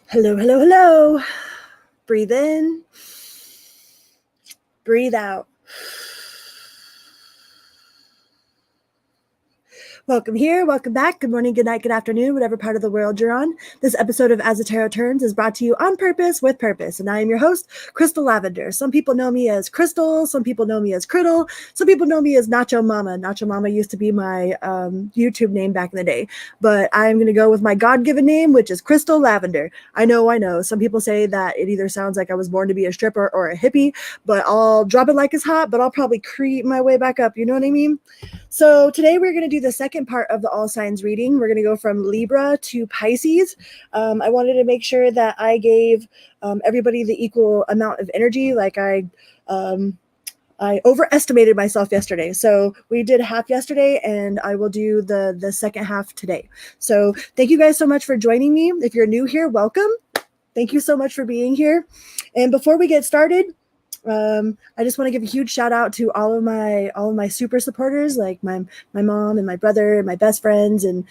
Hello, hello, hello. Breathe in. Breathe out. Welcome here, welcome back. Good morning, good night, good afternoon, whatever part of the world you're on. This episode of As the Tarot Turns is brought to you on purpose with purpose. And I am your host, Crystal Lavender. Some people know me as Crystal. Some people know me as Criddle. Some people know me as Nacho Mama. Nacho Mama used to be my YouTube name back in the day. But I'm going to go with my God-given name, which is Crystal Lavender. I know. Some people say that it either sounds like I was born to be a stripper or a hippie, but I'll drop it like it's hot, but I'll probably creep my way back up. You know what I mean? So today we're going to do the second part of the all signs reading. We're going to go from Libra to Pisces. I wanted to make sure that I gave everybody the equal amount of energy. Like I overestimated myself yesterday. So we did half yesterday and I will do the second half today. So thank you guys so much for joining me. If you're new here, welcome. Thank you so much for being here. And before we get started, I just want to give a huge shout out to all of my super supporters, like my mom and my brother and my best friends and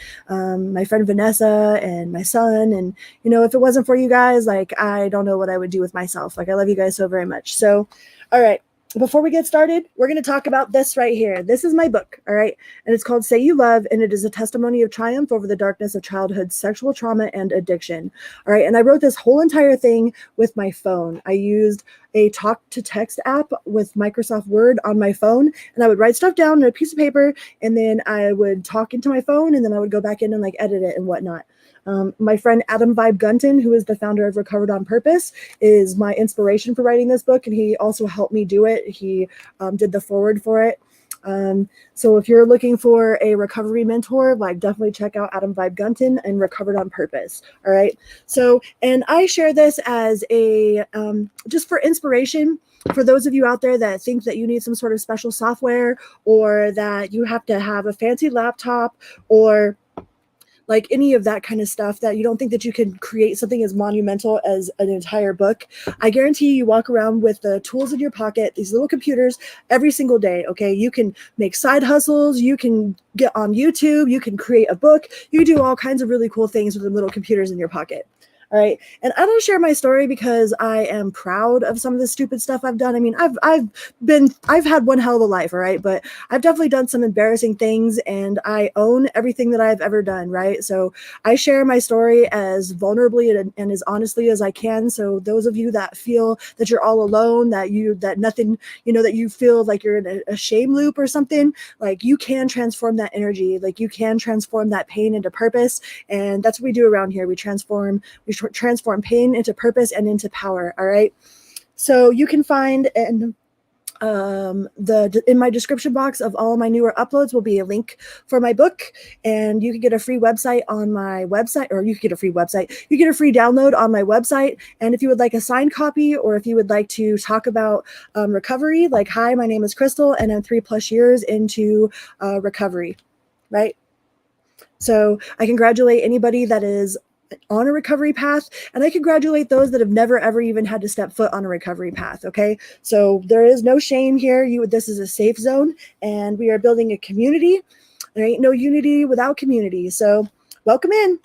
my friend Vanessa and my son. And if it wasn't for you guys, like I don't know what I would do with myself. Like I love you guys so very much. So, all right. Before we get started, we're going to talk about this right here. This is my book, all right? And it's called Say You Love, and it is a testimony of triumph over the darkness of childhood sexual trauma and addiction, all right? And I wrote this whole entire thing with my phone. I used a talk-to-text app with Microsoft Word on my phone, and I would write stuff down on a piece of paper, and then I would talk into my phone, and then I would go back in and edit it and whatnot. My friend Adam Vibe Gunton, who is the founder of Recovered on Purpose, is my inspiration for writing this book, and he also helped me do it. He did the foreword for it. So if you're looking for a recovery mentor, definitely check out Adam Vibe Gunton and Recovered on Purpose. All right. So, and I share this as a just for inspiration for those of you out there that think that you need some sort of special software, or that you have to have a fancy laptop, or like any of that kind of stuff, that you don't think that you can create something as monumental as an entire book. I guarantee you walk around with the tools in your pocket, these little computers, every single day, okay? You can make side hustles, you can get on YouTube, you can create a book, you do all kinds of really cool things with the little computers in your pocket. All right. And I don't share my story because I am proud of some of the stupid stuff I've done. I mean, I've had one hell of a life. All right. But I've definitely done some embarrassing things, and I own everything that I've ever done. Right. So I share my story as vulnerably and as honestly as I can. So those of you that feel that you're all alone, that nothing, that you feel like you're in a shame loop or something, like you can transform that energy. Like you can transform that pain into purpose. And that's what we do around here. We transform pain into purpose and into power. All right. So you can find in my description box of all my newer uploads will be a link for my book, and you can get a free website on my website, or you can get a free website. You get a free download on my website. And if you would like a signed copy, or if you would like to talk about recovery, like, hi, my name is Crystal, and I'm 3+ years into recovery. Right. So I congratulate anybody that is on a recovery path, and I congratulate those that have never ever even had to step foot on a recovery path. Okay, so there is no shame here. This is a safe zone, and we are building a community. There ain't no unity without community. So welcome in.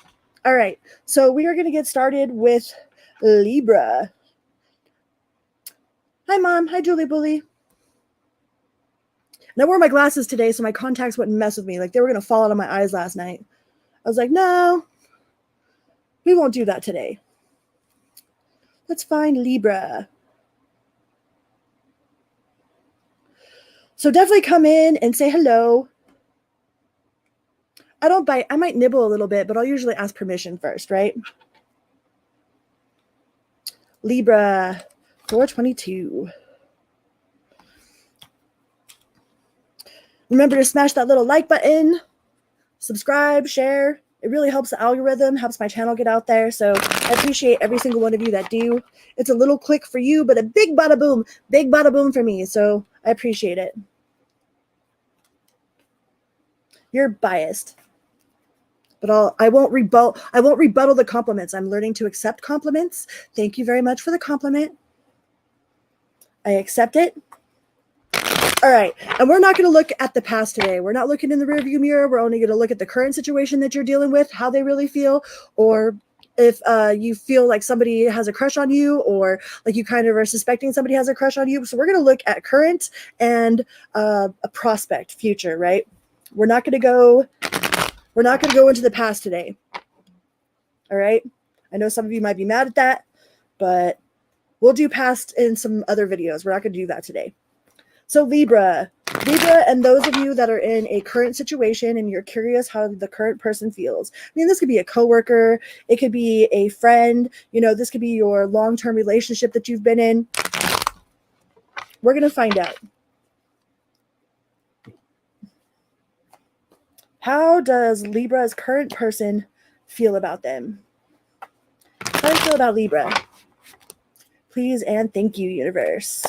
All right, so we are going to get started with Libra. Hi, Mom. Hi, Julie Bully. And I wore my glasses today, so my contacts wouldn't mess with me. Like, they were going to fall out of my eyes last night. I was like, no, we won't do that today. Let's find Libra. So definitely come in and say hello. I don't bite. I might nibble a little bit, but I'll usually ask permission first, right? Libra 422. Remember to smash that little like button, subscribe, share. It really helps the algorithm, helps my channel get out there. So I appreciate every single one of you that do. It's a little click for you, but a big bada boom for me. So I appreciate it. You're biased, but I won't rebuttal the compliments. I'm learning to accept compliments. Thank you very much for the compliment. I accept it. All right. And we're not going to look at the past today. We're not looking in the rearview mirror. We're only going to look at the current situation that you're dealing with, how they really feel, or if you feel like somebody has a crush on you, or like you kind of are suspecting somebody has a crush on you. So we're going to look at current and a prospect future, right? We're not going to go into the past today. All right. I know some of you might be mad at that, but we'll do past in some other videos. We're not going to do that today. So Libra, and those of you that are in a current situation and you're curious how the current person feels. I mean, this could be a coworker, it could be a friend, you know, this could be your long-term relationship that you've been in. We're going to find out. How does Libra's current person feel about them? How do you feel about Libra? Please and thank you, universe.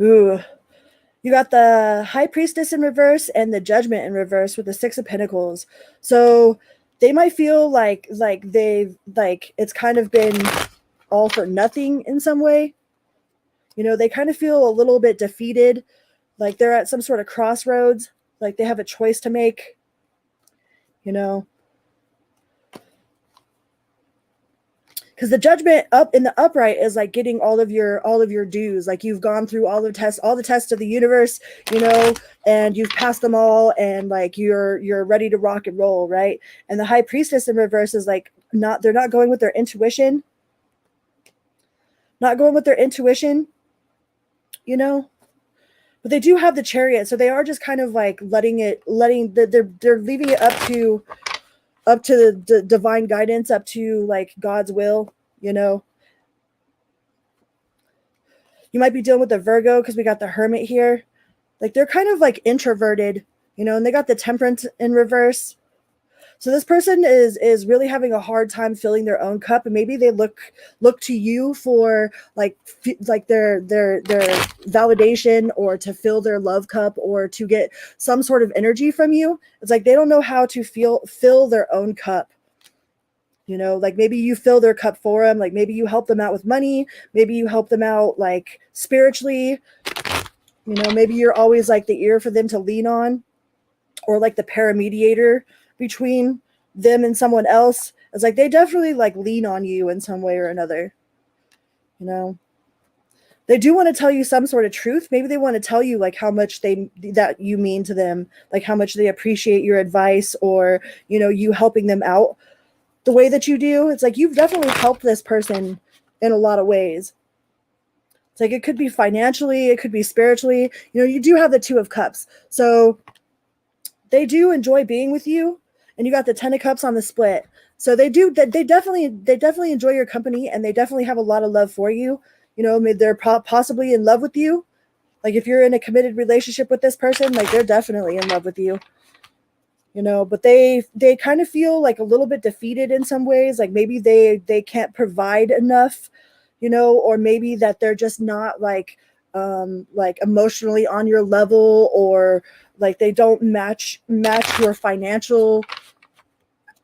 Ooh, you got the High Priestess in reverse and the Judgment in reverse with the Six of Pentacles. So they might feel like it's kind of been all for nothing in some way. You know, they kind of feel a little bit defeated, like they're at some sort of crossroads, like they have a choice to make, you know. Because the Judgment up in the upright is like getting all of your dues. Like you've gone through all the tests of the universe, you know, and you've passed them all, and like you're ready to rock and roll, right? And the High Priestess in reverse is like they're not going with their intuition. Not going with their intuition, you know. But they do have the Chariot, so they are just kind of like they're leaving it up to the divine guidance, up to like God's will, you know. You might be dealing with the Virgo because we got the Hermit here. Like they're kind of like introverted, you know, and they got the Temperance in reverse. So this person is really having a hard time filling their own cup, and maybe they look to you for like their validation, or to fill their love cup, or to get some sort of energy from you. It's like they don't know how to fill their own cup. You know, like maybe you fill their cup for them, like maybe you help them out with money, maybe you help them out like spiritually. You know, maybe you're always like the ear for them to lean on, or like the paramediator between them and someone else. It's like they definitely like lean on you in some way or another. You know, they do want to tell you some sort of truth. Maybe they want to tell you like how much that you mean to them, like how much they appreciate your advice, or, you know, you helping them out the way that you do. It's like you've definitely helped this person in a lot of ways. It's like it could be financially, it could be spiritually. You know, you do have the Two of Cups. So they do enjoy being with you, and you got the Ten of Cups on the split. So they definitely enjoy your company, and they definitely have a lot of love for you. You know, maybe they're possibly in love with you. Like if you're in a committed relationship with this person, like they're definitely in love with you. You know, but they kind of feel like a little bit defeated in some ways. Like maybe they can't provide enough, you know, or maybe that they're just not like emotionally on your level, or like they don't match your financial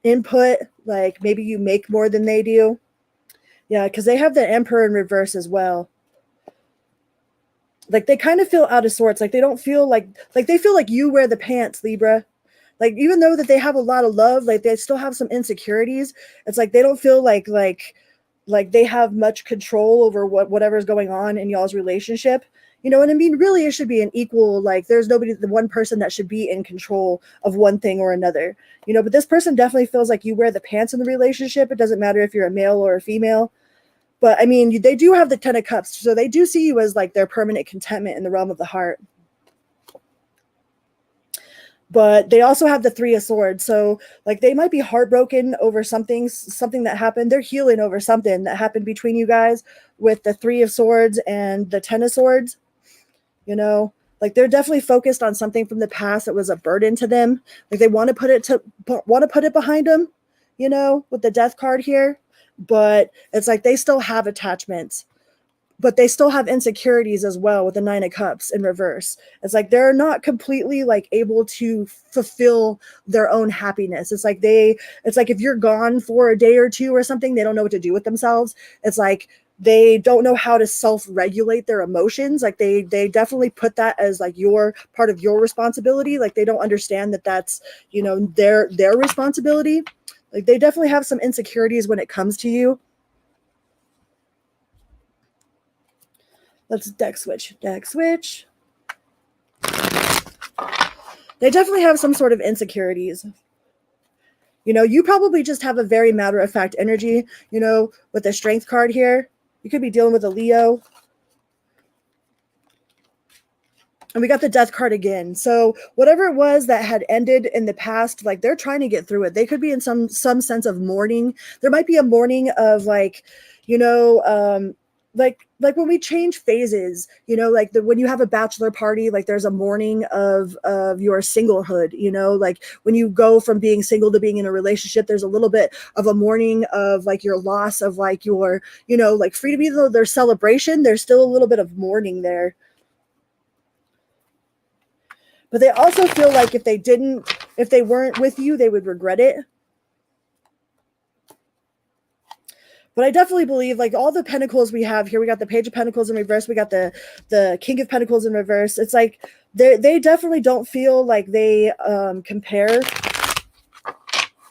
input. Like maybe you make more than they do. Yeah, because they have the Emperor in reverse as well. Like they kind of feel out of sorts. Like they don't feel like they feel like you wear the pants, Libra. Like even though that they have a lot of love, like they still have some insecurities. It's like they don't feel like they have much control over whatever's going on in y'all's relationship. You know, and I mean, really, it should be an equal, like there's nobody, the one person that should be in control of one thing or another, you know, but this person definitely feels like you wear the pants in the relationship. It doesn't matter if you're a male or a female. But I mean, they do have the Ten of Cups. So they do see you as like their permanent contentment in the realm of the heart. But they also have the Three of Swords. So like they might be heartbroken over something that happened. They're healing over something that happened between you guys with the Three of Swords and the Ten of Swords. You know, like they're definitely focused on something from the past that was a burden to them. Like they want to put it behind them, you know, with the Death card here. But it's like they still have attachments, but they still have insecurities as well with the Nine of Cups in reverse. It's like they're not completely like able to fulfill their own happiness. It's like if you're gone for a day or two or something, they don't know what to do with themselves. It's like they don't know how to self-regulate their emotions. Like they definitely put that as like your part of your responsibility. Like they don't understand that that's, you know, their responsibility. Like they definitely have some insecurities when it comes to you. Let's deck switch. They definitely have some sort of insecurities. You know, you probably just have a very matter-of-fact energy, you know, with the strength card here. You could be dealing with a Leo. And we got the death card again. So whatever it was that had ended in the past, like they're trying to get through it. They could be in some sense of mourning. There might be a mourning of like, you know, like when we change phases, you know, like when you have a bachelor party, like there's a mourning of your singlehood, you know, like when you go from being single to being in a relationship, there's a little bit of a mourning of like your loss of like your, you know, like freedom. Even though there's celebration, there's still a little bit of mourning there. But they also feel like if they weren't with you, they would regret it. But I definitely believe like all the pentacles we have here, we got the Page of Pentacles in reverse, we got the King of Pentacles in reverse. It's like they definitely don't feel like they compare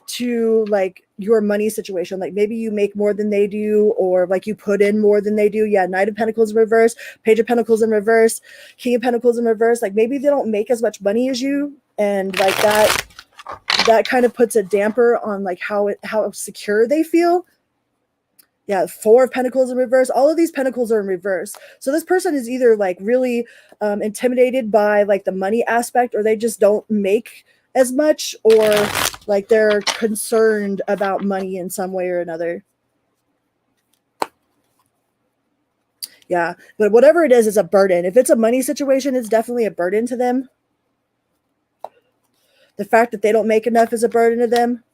to like your money situation. Like maybe you make more than they do, or like you put in more than they do. Yeah, Knight of Pentacles in reverse, Page of Pentacles in reverse, King of Pentacles in reverse. Like maybe they don't make as much money as you, and like that kind of puts a damper on like how secure they feel. Yeah, Four of Pentacles in reverse. All of these pentacles are in reverse. So this person is either like really intimidated by like the money aspect, or they just don't make as much, or like they're concerned about money in some way or another. Yeah, but whatever it is, it's a burden. If it's a money situation, it's definitely a burden to them. The fact that they don't make enough is a burden to them.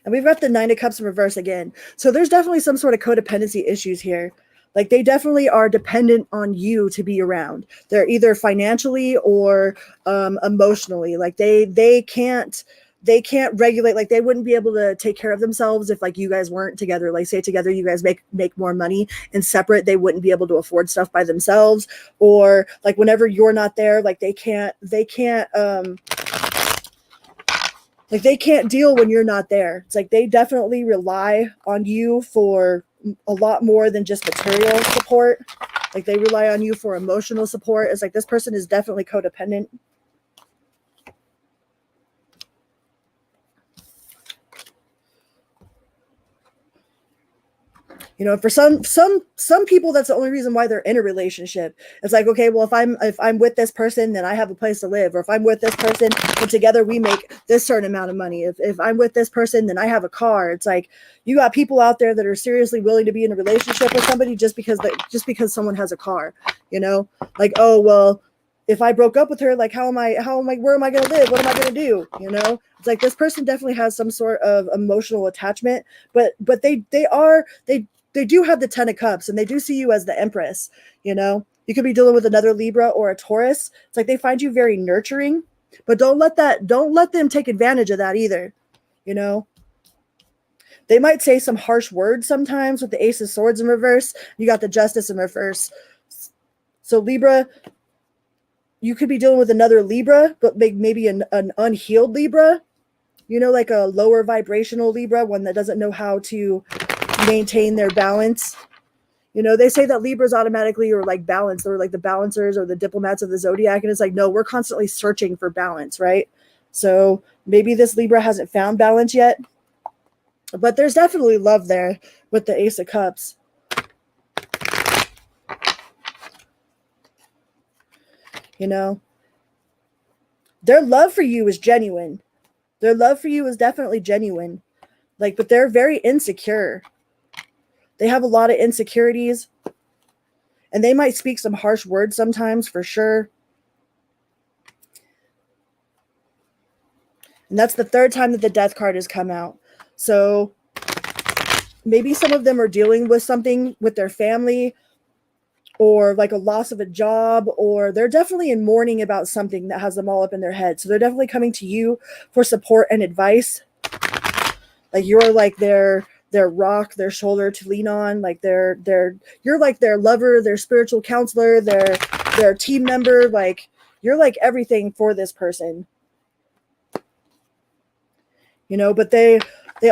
And we've got the Nine of Cups in reverse again. So there's definitely some sort of codependency issues here. Like they definitely are dependent on you to be around. They're either financially or emotionally. Like they can't regulate. Like they wouldn't be able to take care of themselves if like you guys weren't together. Like say together you guys make more money, and separate they wouldn't be able to afford stuff by themselves. Or like whenever you're not there, like they can't like they can't deal when you're not there. It's like they definitely rely on you for a lot more than just material support. Like they rely on you for emotional support. It's like this person is definitely codependent. You know, for some people, that's the only reason why they're in a relationship. It's like, okay, well, if I'm with this person, then I have a place to live. Or if I'm with this person, and together we make this certain amount of money. If I'm with this person, then I have a car. It's like you got people out there that are seriously willing to be in a relationship with somebody just because someone has a car. You know, like, oh well, if I broke up with her, like where am I going to live? What am I going to do? You know, it's like this person definitely has some sort of emotional attachment, but they do have the Ten of Cups, and they do see you as the Empress. You know, you could be dealing with another Libra or a Taurus. It's like they find you very nurturing, but don't let them take advantage of that either. You know, they might say some harsh words sometimes with the Ace of Swords in reverse. You got the Justice in reverse. So Libra, you could be dealing with another Libra, but maybe an unhealed Libra. You know, like a lower vibrational Libra, one that doesn't know how to maintain their balance. You know, they say that Libras automatically are like balanced, or like the balancers or the diplomats of the zodiac. And it's like, no, we're constantly searching for balance, right? So maybe this Libra hasn't found balance yet, but there's definitely love there with the Ace of Cups. You know, their love for you is genuine. Their love for you is definitely genuine. Like, but they're very insecure. They have a lot of insecurities, and they might speak some harsh words sometimes, for sure. And that's the third time that the Death card has come out. So maybe some of them are dealing with something with their family, or like a loss of a job, or they're definitely in mourning about something that has them all up in their head. So they're definitely coming to you for support and advice. Like you're like their rock, their shoulder to lean on. Like you're like their lover, their spiritual counselor, their team member. Like you're like everything for this person. You know, but they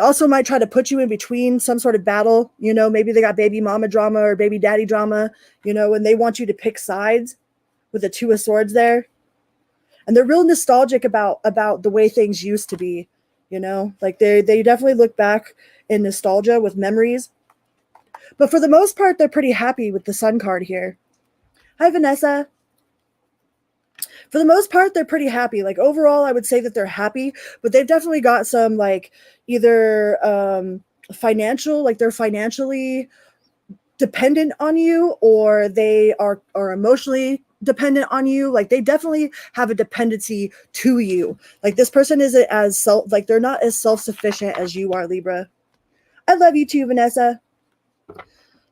also might try to put you in between some sort of battle. You know, maybe they got baby mama drama or baby daddy drama, you know, and they want you to pick sides with the Two of Swords there. And they're real nostalgic about the way things used to be, you know, like they definitely look back in nostalgia with memories. But for the most part, they're pretty happy with the Sun card here. Hi, Vanessa. For the most part, they're pretty happy. Like overall, I would say that they're happy, but they've definitely got some like either financial, like they're financially dependent on you, or they are emotionally dependent on you. Like they definitely have a dependency to you. Like this person isn't as like they're not as self-sufficient as you are, Libra. I love you too, Vanessa.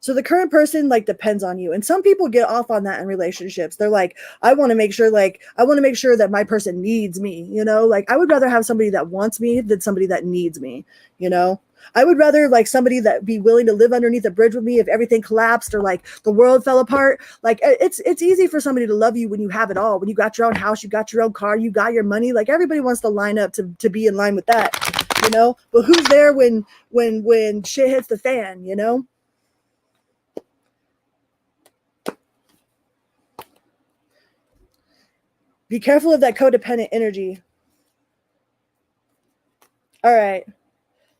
So the current person like depends on you. And some people get off on that in relationships. They're like, I want to make sure that my person needs me, you know? Like I would rather have somebody that wants me than somebody that needs me, you know? I would rather like somebody that be willing to live underneath a bridge with me if everything collapsed or like the world fell apart. Like it's easy for somebody to love you when you have it all. When you got your own house, you got your own car, you got your money. Like everybody wants to line up to be in line with that, you know? But who's there when shit hits the fan, you know? Be careful of that codependent energy. All right.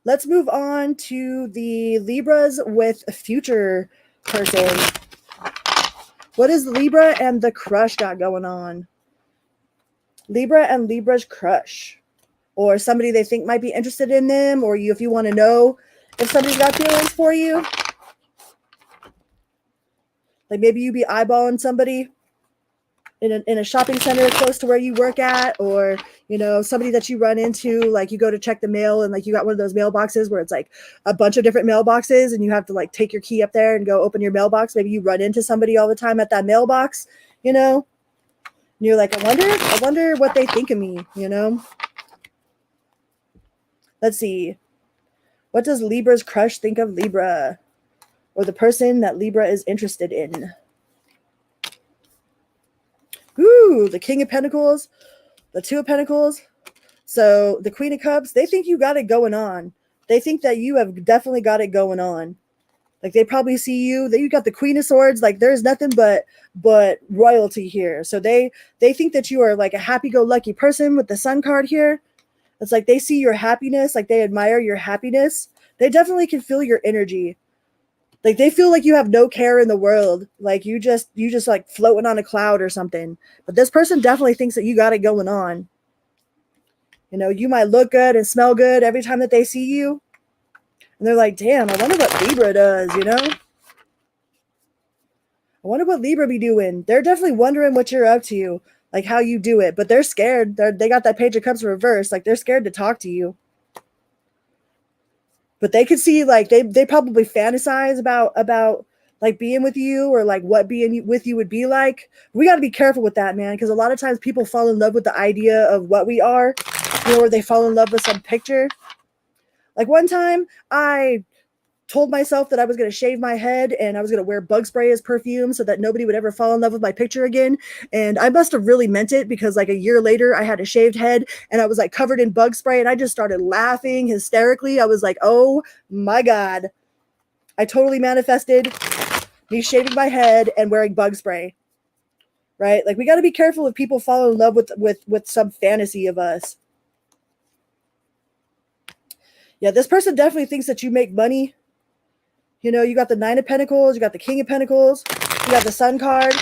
Let's move on to the Libras with a future person. What is Libra and the crush got going on? Libra and Libra's crush. Or somebody they think might be interested in them, or if you want to know if somebody's got feelings for you. Like maybe you be eyeballing somebody in a shopping center close to where you work at, or you know, somebody that you run into, like you go to check the mail and like you got one of those mailboxes where it's like a bunch of different mailboxes and you have to like take your key up there and go open your mailbox. Maybe you run into somebody all the time at that mailbox, you know, and you're like, I wonder what they think of me, you know. Let's see, what does Libra's crush think of Libra, or the person that Libra is interested in? Ooh, the King of Pentacles, the Two of Pentacles. So the Queen of Cups, they think you got it going on. They think that you have definitely got it going on. Like they probably see you, that you got the Queen of Swords. Like there's nothing but royalty here. So they think that you are like a happy-go-lucky person with the Sun card here. It's like they see your happiness, like they admire your happiness. They definitely can feel your energy. Like they feel like you have no care in the world. Like you just like floating on a cloud or something. But this person definitely thinks that you got it going on. You know, you might look good and smell good every time that they see you. And they're like, damn, I wonder what Libra does, you know? I wonder what Libra be doing. They're definitely wondering what you're up to, like how you do it. But they're scared. They got that Page of Cups reversed. Like they're scared to talk to you. But they could see, like they probably fantasize about like being with you, or like what being with you would be like. We got to be careful with that, man, because a lot of times people fall in love with the idea of what we are, you know, or they fall in love with some picture. Like one time I told myself that I was going to shave my head and I was going to wear bug spray as perfume so that nobody would ever fall in love with my picture again. And I must have really meant it, because like a year later I had a shaved head and I was like covered in bug spray and I just started laughing hysterically. I was like, oh my God, I totally manifested me shaving my head and wearing bug spray, right? Like we got to be careful if people fall in love with some fantasy of us. Yeah, this person definitely thinks that you make money. You know, you got the Nine of Pentacles, you got the King of Pentacles, you got the Sun card.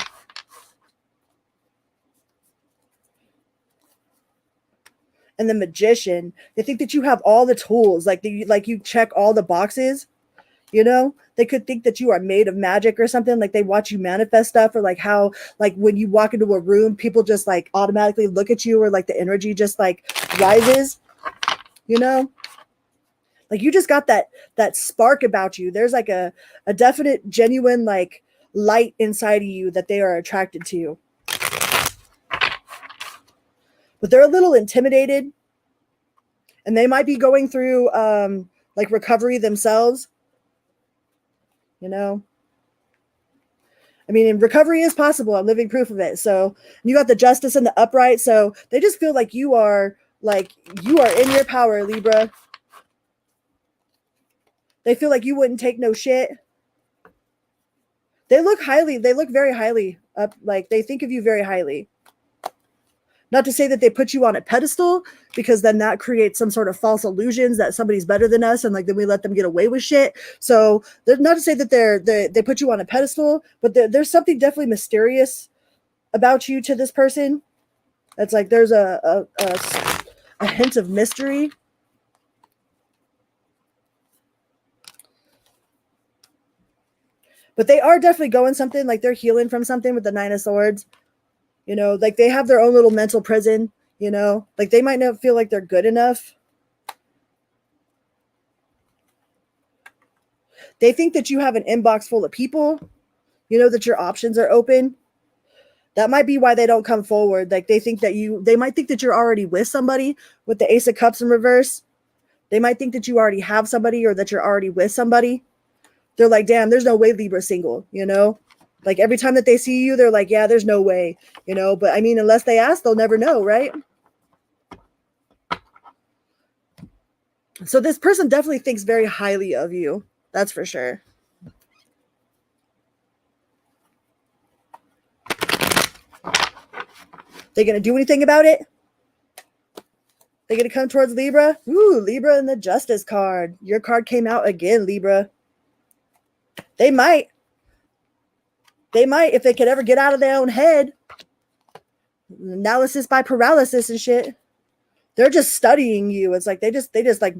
And the Magician. They think that you have all the tools, like you check all the boxes, you know? They could think that you are made of magic or something, like they watch you manifest stuff, or like how, like when you walk into a room, people just like automatically look at you, or like the energy just like rises, you know? Like you just got that spark about you. There's like a definite, genuine, like light inside of you that they are attracted to. But they're a little intimidated, and they might be going through like recovery themselves. You know, I mean, recovery is possible. I'm living proof of it. So you got the Justice and the Upright. So they just feel like you are in your power, Libra. They feel like you wouldn't take no shit. They look very highly up. Like they think of you very highly. Not to say that they put you on a pedestal, because then that creates some sort of false illusions that somebody's better than us, and like then we let them get away with shit. So not to say that they put you on a pedestal, but there's something definitely mysterious about you to this person. It's like there's a hint of mystery. But they are definitely going something, like they're healing from something with the Nine of Swords. You know, like they have their own little mental prison, you know, like they might not feel like they're good enough. They think that you have an inbox full of people, you know, that your options are open. That might be why they don't come forward. Like they might think that you're already with somebody with the Ace of Cups in reverse. They might think that you already have somebody, or that you're already with somebody. They're like, damn, there's no way Libra's single, you know? Like every time that they see you, they're like, yeah, there's no way, you know? But I mean, unless they ask, they'll never know, right? So this person definitely thinks very highly of you. That's for sure. They gonna do anything about it? They gonna come towards Libra? Ooh, Libra and the Justice card. Your card came out again, Libra. They might, if they could ever get out of their own head. Analysis by paralysis and shit. They're just studying you. It's like they just like,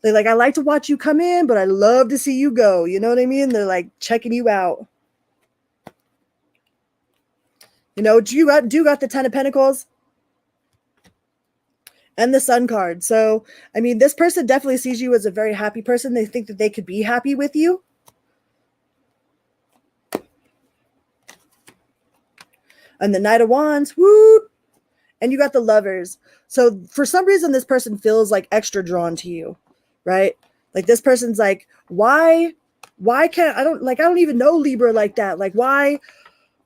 they're like, I like to watch you come in, but I love to see you go. You know what I mean? They're like checking you out. You know, do you got the Ten of Pentacles and the Sun card. So, I mean, this person definitely sees you as a very happy person. They think that they could be happy with you. And the Knight of Wands, woo! And you got the Lovers. So for some reason, this person feels like extra drawn to you, right? Like this person's like, why can't I don't even know Libra like that. Like, why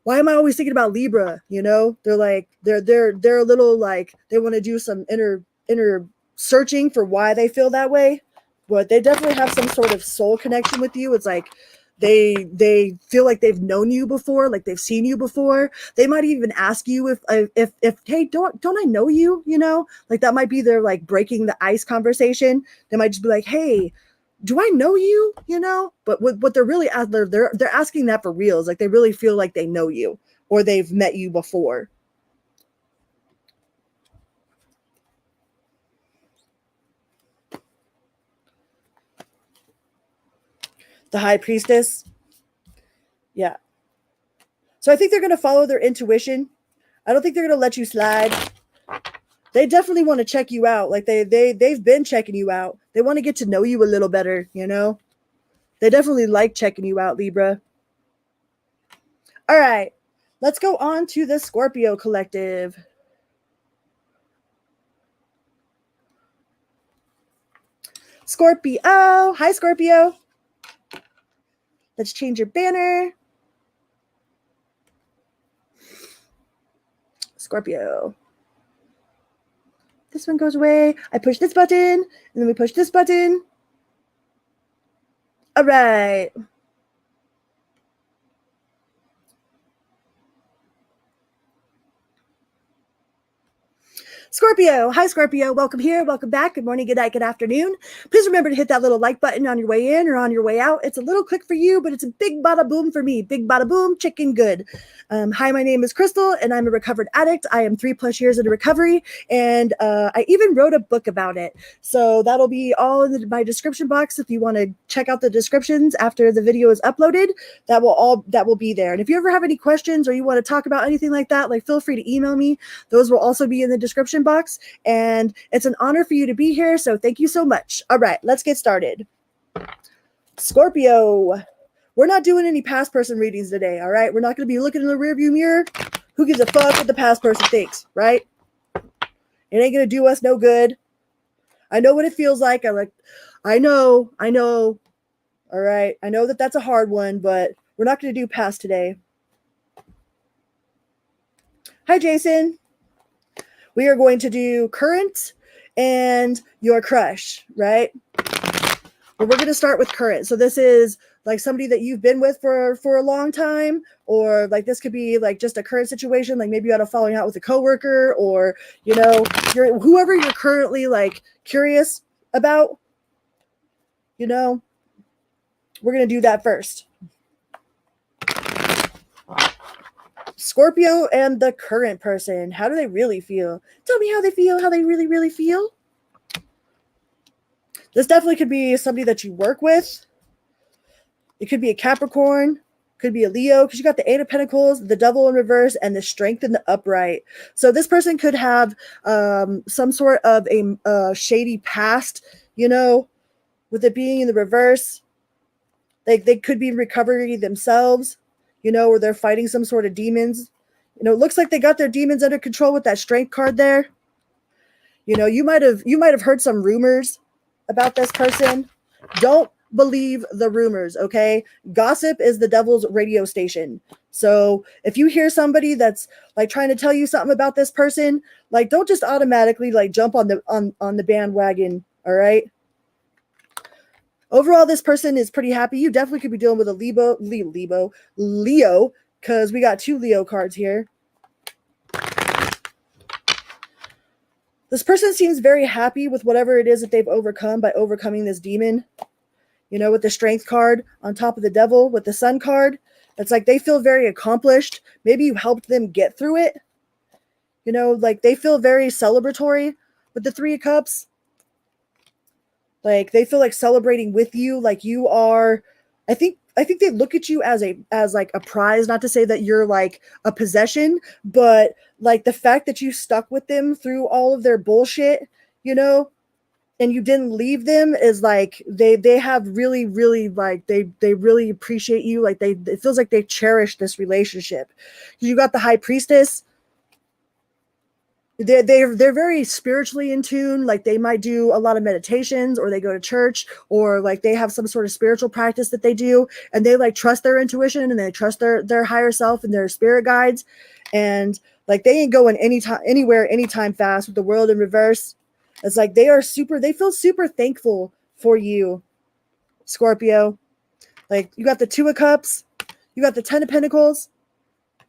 am I always thinking about Libra? You know, they're like, they're a little like, they want to do some inner searching for why they feel that way, but they definitely have some sort of soul connection with you. It's like, they feel like they've known you before, like they've seen you before. They might even ask you if hey, don't I know you? You know, like that might be their like breaking the ice conversation. They might just be like, hey, do I know you? You know, but what they're really they're asking that for real. Is like they really feel like they know you or they've met you before. The High Priestess. Yeah. So I think they're going to follow their intuition. I don't think they're going to let you slide. They definitely want to check you out. Like they've been checking you out. They want to get to know you a little better, you know? They definitely like checking you out, Libra. All right. Let's go on to the Scorpio collective. Scorpio. Hi, Scorpio. Let's change your banner. Scorpio. This one goes away. I push this button, and then we push this button. All right. Scorpio. Hi, Scorpio. Welcome here. Welcome back. Good morning, good night, good afternoon. Please remember to hit that little like button on your way in or on your way out. It's a little click for you, but it's a big bada boom for me. Big bada boom, chicken good. Hi, my name is Crystal, and I'm a recovered addict. I am 3+ years into recovery, and I even wrote a book about it. So that'll be all in my description box. If you want to check out the descriptions after the video is uploaded, that will be there. And if you ever have any questions or you want to talk about anything like that, like feel free to email me. Those will also be in the description box, and it's an honor for you to be here, so thank you so much. All right, let's get started. Scorpio, We're not doing any past person readings today, all right? We're not going to be looking in the rearview mirror. Who gives a fuck what the past person thinks, right? It ain't going to do us no good. I know what it feels like. I know. All right. I know that that's a hard one, but we're not going to do past today. Hi, Jason. We are going to do current and your crush, right? But we're going to start with current. So this is like somebody that you've been with for a long time, or like this could be like just a current situation. Like maybe you had a falling out with a coworker, or, you know, whoever you're currently like curious about, you know, we're going to do that first. Scorpio and the current person. How do they really feel? Tell me how they feel, how they really, really feel. This definitely could be somebody that you work with. It could be a Capricorn, could be a Leo, because you got the Eight of Pentacles, the Devil in reverse, and the Strength in the upright. So this person could have some sort of a shady past, you know, with it being in the reverse. Like they could be in recovery themselves, you know, or they're fighting some sort of demons. You know, it looks like they got their demons under control with that Strength card there. You know, you might have heard some rumors about this person. Don't believe the rumors, okay? Gossip is the devil's radio station. So if you hear somebody that's like trying to tell you something about this person, like don't just automatically like jump on the bandwagon, all right? Overall, this person is pretty happy. You definitely could be dealing with a Leo, because we got 2 Leo cards here. This person seems very happy with whatever it is that they've overcome by overcoming this demon. You know, with the Strength card on top of the Devil, with the Sun card, it's like they feel very accomplished. Maybe you helped them get through it. You know, like they feel very celebratory with the 3 of Cups. Like they feel like celebrating with you, like you are. I think they look at you as like a prize, not to say that you're like a possession, but like the fact that you stuck with them through all of their bullshit, you know, and you didn't leave them is like they have really, really like they really appreciate you. Like it feels like they cherish this relationship. You got the High Priestess. They're very spiritually in tune. Like they might do a lot of meditations, or they go to church, or like they have some sort of spiritual practice that they do, and they like trust their intuition, and they trust their higher self and their spirit guides, and like they ain't going anywhere anytime fast with the World in reverse. It's like they feel super thankful for you, Scorpio. Like you got the 2 of Cups, you got the 10 of Pentacles,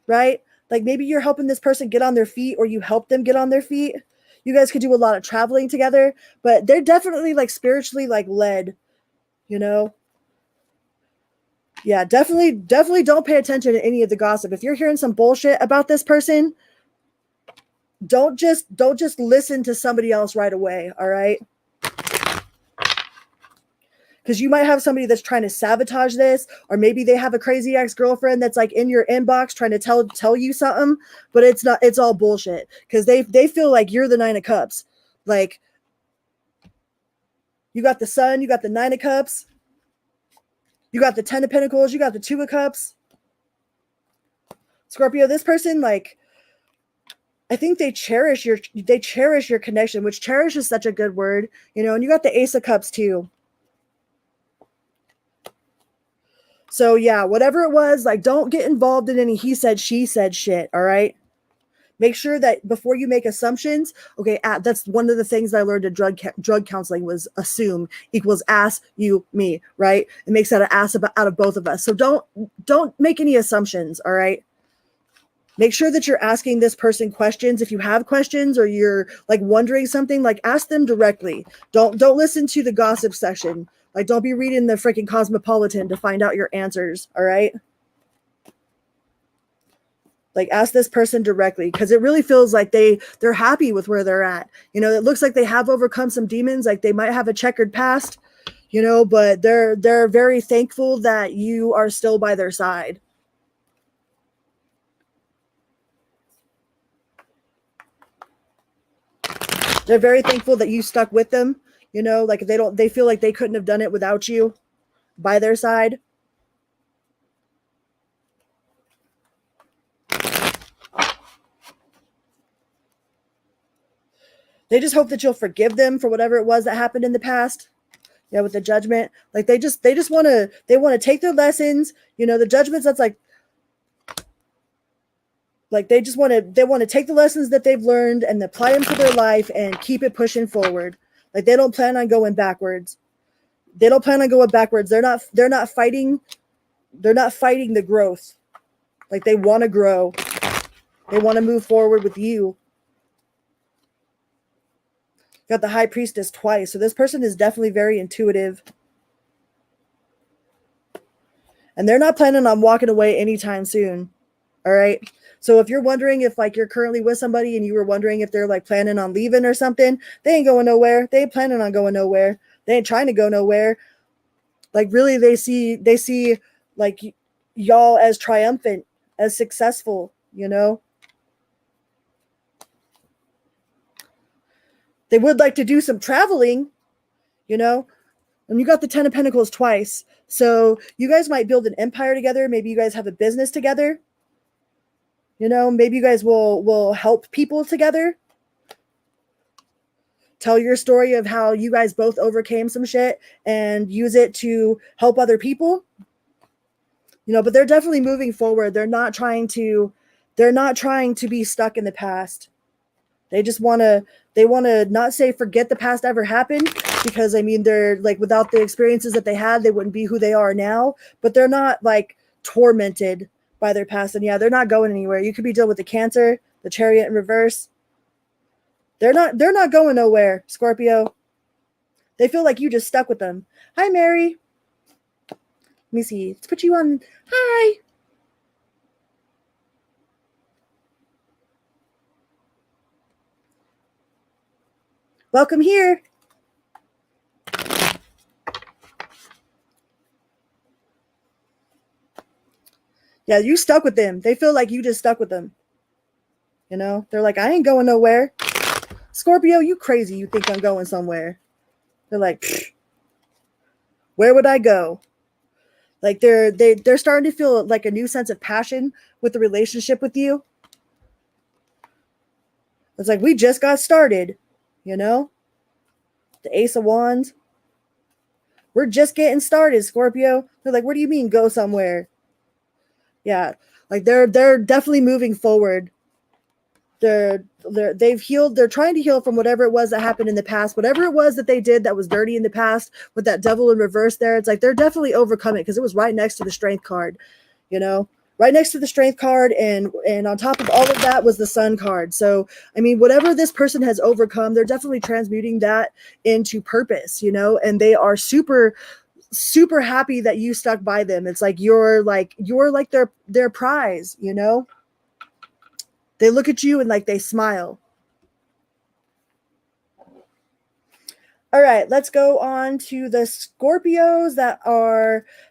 right? Like maybe you're helping this person get on their feet, or you help them get on their feet. You guys could do a lot of traveling together, but they're definitely like spiritually like led, you know? Yeah, definitely don't pay attention to any of the gossip. If you're hearing some bullshit about this person, don't just listen to somebody else right away, all right? Because you might have somebody that's trying to sabotage this, or maybe they have a crazy ex-girlfriend that's like in your inbox trying to tell you something, but it's all bullshit, because they feel like you're the 9 of Cups. Like you got the Sun, you got the 9 of Cups, you got the 10 of Pentacles, you got the 2 of Cups. Scorpio, this person, like, I think they cherish your connection, which cherish is such a good word, you know, and you got the Ace of Cups too. So yeah, whatever it was, like don't get involved in any he said, she said shit, all right? Make sure that before you make assumptions, okay, that's one of the things I learned in drug counseling was assume equals ass, you, me, right? It makes that an ass out of both of us. So don't make any assumptions, all right? Make sure that you're asking this person questions. If you have questions, or you're like wondering something, like ask them directly. Don't listen to the gossip section. Like don't be reading the freaking Cosmopolitan to find out your answers, all right? Like ask this person directly, because it really feels like they're happy with where they're at. You know, it looks like they have overcome some demons, like they might have a checkered past, you know, but they're very thankful that you are still by their side. They're very thankful that you stuck with them, you know, like they feel like they couldn't have done it without you by their side. They just hope that you'll forgive them for whatever it was that happened in the past. Yeah, with the judgment. Like they just want to take their lessons. You know, the judgments, that's like they want to take the lessons that they've learned and apply them to their life and keep it pushing forward. Like they don't plan on going backwards. They don't plan on going backwards. They're not fighting the growth. Like they want to grow. They want to move forward with you. Got the High Priestess twice. So this person is definitely very intuitive. And they're not planning on walking away anytime soon. All right. So if you're wondering if like you're currently with somebody and you were wondering if they're like planning on leaving or something, they ain't going nowhere. They ain't planning on going nowhere. They ain't trying to go nowhere. Like really they see like y'all as triumphant, as successful, you know. They would like to do some traveling, you know. And you got the 10 of Pentacles twice. So you guys might build an empire together. Maybe you guys have a business together. You know, maybe you guys will help people together. Tell your story of how you guys both overcame some shit and use it to help other people. You know, but they're definitely moving forward. They're not trying to be stuck in the past. They just want to not say forget the past ever happened, because I mean they're like, without the experiences that they had, they wouldn't be who they are now, but they're not like tormented by their past. And yeah, they're not going anywhere. You could be dealing with the Cancer, the Chariot in reverse. They're not going nowhere, Scorpio. They feel like you just stuck with them. Hi, Mary. Let me see. Let's put you on. Hi. Welcome here. Yeah, you stuck with them. They feel like you just stuck with them. You know, they're like, I ain't going nowhere. Scorpio, you crazy. You think I'm going somewhere. They're like, where would I go? Like they're starting to feel like a new sense of passion with the relationship with you. It's like, we just got started, you know? The Ace of Wands. We're just getting started, Scorpio. They're like, what do you mean go somewhere? Yeah, like they're definitely moving forward. They've healed. They're trying to heal from whatever it was that happened in the past, whatever it was that they did that was dirty in the past with that Devil in reverse there. It's like they're definitely overcoming, because it was right next to the Strength card, you know, right next to the Strength card, and on top of all of that was the Sun card. So I mean, whatever this person has overcome, they're definitely transmuting that into purpose, you know, and they are super happy that you stuck by them. It's like you're like their prize, you know. They look at you and like they smile. All right, let's go on to the Scorpios that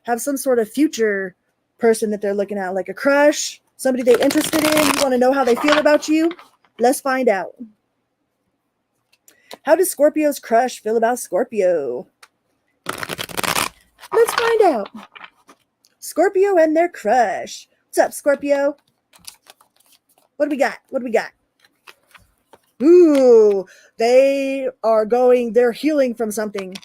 have some sort of future person that they're looking at, like a crush, somebody they're interested in. You want to know how they feel about you? Let's find out. How does Scorpio's crush feel about Scorpio? Let's find out. Scorpio and their crush. What's up, Scorpio? What do we got? What do we got? Ooh, they're healing from something.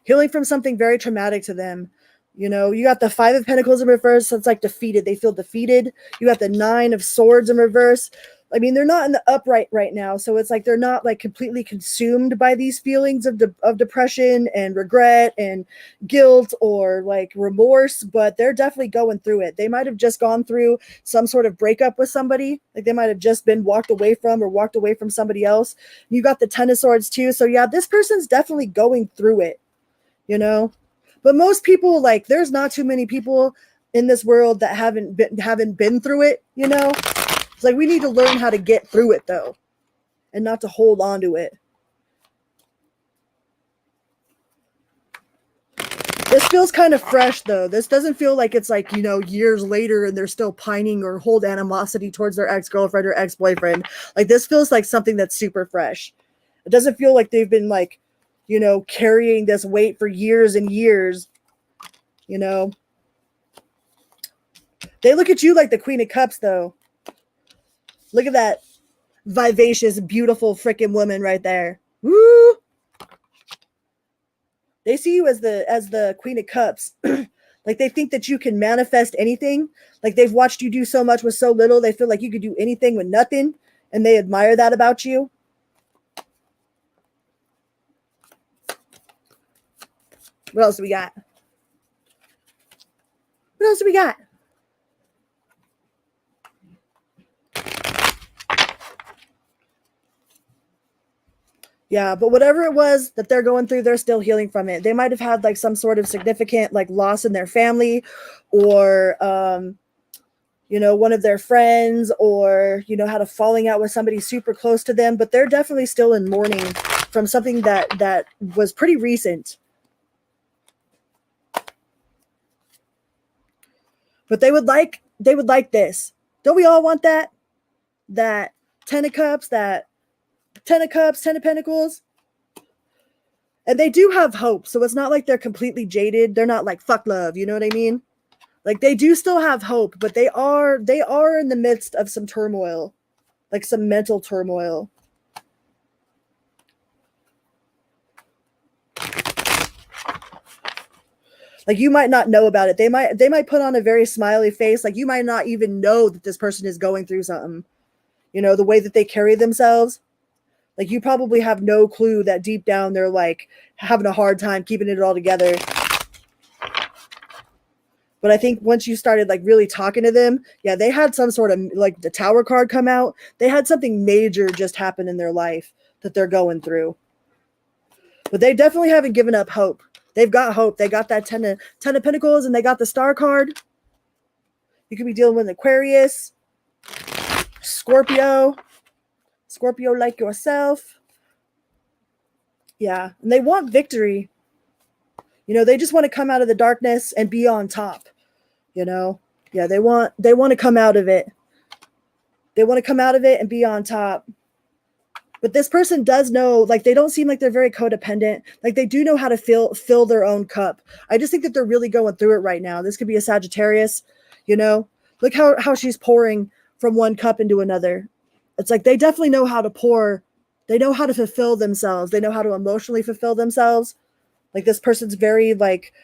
Healing from something very traumatic to them. You know, you got the 5 of Pentacles in reverse. So it's like defeated. They feel defeated. You got the 9 of Swords in reverse. I mean, they're not in the upright right now. So it's like they're not like completely consumed by these feelings of depression and regret and guilt or like remorse, but they're definitely going through it. They might have just gone through some sort of breakup with somebody. Like they might have just been walked away from somebody else. You got the 10 of Swords too. So yeah, this person's definitely going through it, you know. But most people, like, there's not too many people in this world that haven't been through it, you know. It's like we need to learn how to get through it though, and not to hold on to it. This feels kind of fresh though. This doesn't feel like it's like, you know, years later and they're still pining or hold animosity towards their ex-girlfriend or ex-boyfriend. Like this feels like something that's super fresh. It doesn't feel like they've been like, you know, carrying this weight for years and years, you know. They look at you like the Queen of Cups though. Look at that. vivacious, beautiful freaking woman right there. Woo! They see you as the Queen of Cups. Like they think that you can manifest anything. Like they've watched you do so much with so little. They feel like you could do anything with nothing, and they admire that about you. What else do we got? What else do we got? Yeah, but whatever it was that they're going through, they're still healing from it. They might have had like some sort of significant like loss in their family, or one of their friends, or had a falling out with somebody super close to them. But they're definitely still in mourning from something that was pretty recent. But they would like this. Don't we all want that? That 10 of Cups, that 10 of Cups, 10 of Pentacles. And they do have hope. So it's not like they're completely jaded. They're not like, fuck love. You know what I mean? Like they do still have hope, but they are in the midst of some turmoil, like some mental turmoil. Like you might not know about it. They might put on a very smiley face. Like you might not even know that this person is going through something. The way that they carry themselves. Like you probably have no clue that deep down they're like having a hard time keeping it all together. But I think once you started like really talking to them, yeah, they had some sort of like the Tower card come out. They had something major just happen in their life that they're going through. But they definitely haven't given up hope. They've got hope. They got that 10 of Pentacles, and they got the Star card. You could be dealing with Aquarius, Scorpio like yourself. Yeah, and they want victory. They just want to come out of the darkness and be on top. Yeah, they want to come out of it. They want to come out of it and be on top. But this person does know, like, they don't seem like they're very codependent. Like, they do know how to fill their own cup. I just think that they're really going through it right now. This could be a Sagittarius, Look how she's pouring from one cup into another. It's like they definitely know how to pour. They know how to fulfill themselves. They know how to emotionally fulfill themselves. Like, this person's very, like,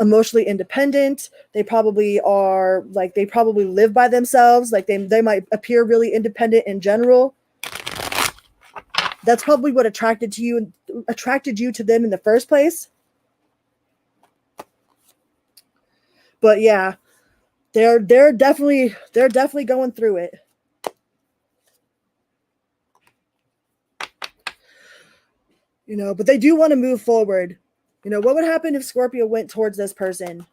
emotionally independent. They probably are, like, they probably live by themselves. Like, they might appear really independent in general. That's probably what attracted you to them in the first place. But yeah, they're definitely going through it. But they do want to move forward. What would happen if Scorpio went towards this person?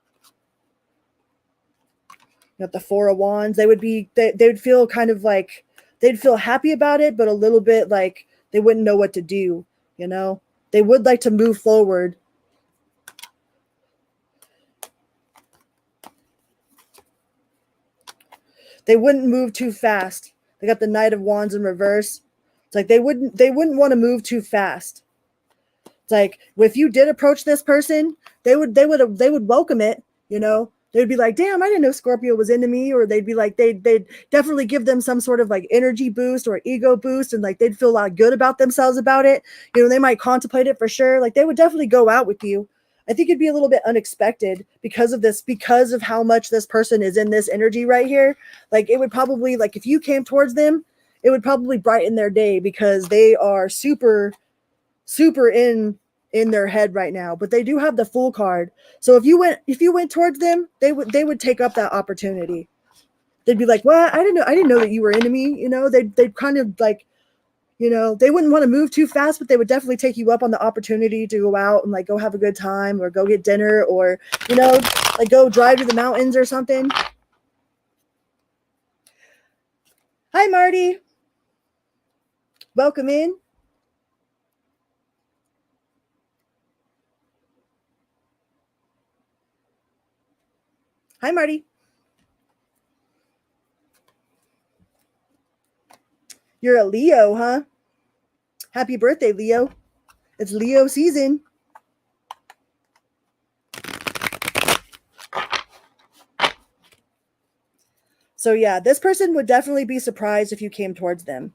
The Four of Wands, they would feel kind of like they'd feel happy about it, but a little bit like they wouldn't know what to do. They would like to move forward. They wouldn't move too fast. They got the Knight of Wands in reverse. It's like they wouldn't want to move too fast. It's like if you did approach this person, they would welcome it. They'd be like, damn, I didn't know Scorpio was into me. Or they'd be like, they'd definitely give them some sort of like energy boost or ego boost. And like, they'd feel a lot good about themselves about it. They might contemplate it for sure. Like they would definitely go out with you. I think it'd be a little bit unexpected because of how much this person is in this energy right here. Like it would probably, like if you came towards them, it would probably brighten their day because they are super, super in their head right now. But they do have the Fool card. So if you went towards them, they would take up that opportunity. They'd be like, "What? I didn't know that you were into me." They'd kind of like, they wouldn't want to move too fast, but they would definitely take you up on the opportunity to go out and like go have a good time or go get dinner or, like go drive to the mountains or something. Hi, Marty. Welcome in. Hi, Marty. You're a Leo, huh? Happy birthday, Leo. It's Leo season. So yeah, this person would definitely be surprised if you came towards them.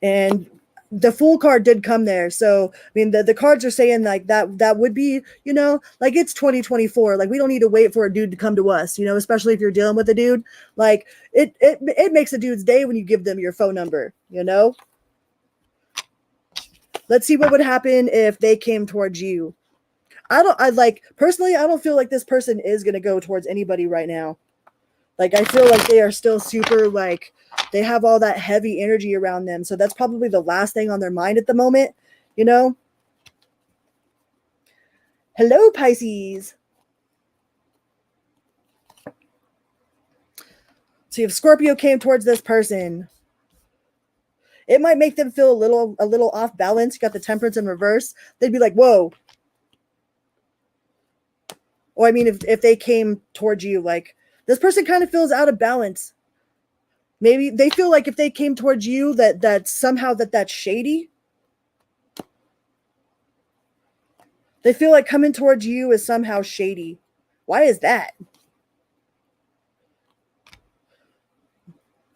And the Fool card did come there. So, I mean, the cards are saying like that would be, you know, like it's 2024. Like we don't need to wait for a dude to come to us, you know, especially if you're dealing with a dude. Like it makes a dude's day when you give them your phone number, you know? Let's see what would happen if they came towards you. Personally, I don't feel like this person is going to go towards anybody right now. Like, I feel like they are still super, like, they have all that heavy energy around them. So that's probably the last thing on their mind at the moment, you know? Hello, Pisces. So if Scorpio came towards this person, it might make them feel a little off balance. You got the Temperance in reverse. They'd be like, whoa. Or I mean, if they came towards you, like, this person kind of feels out of balance. Maybe they feel like if they came towards you that somehow that's shady. They feel like coming towards you is somehow shady. Why is that?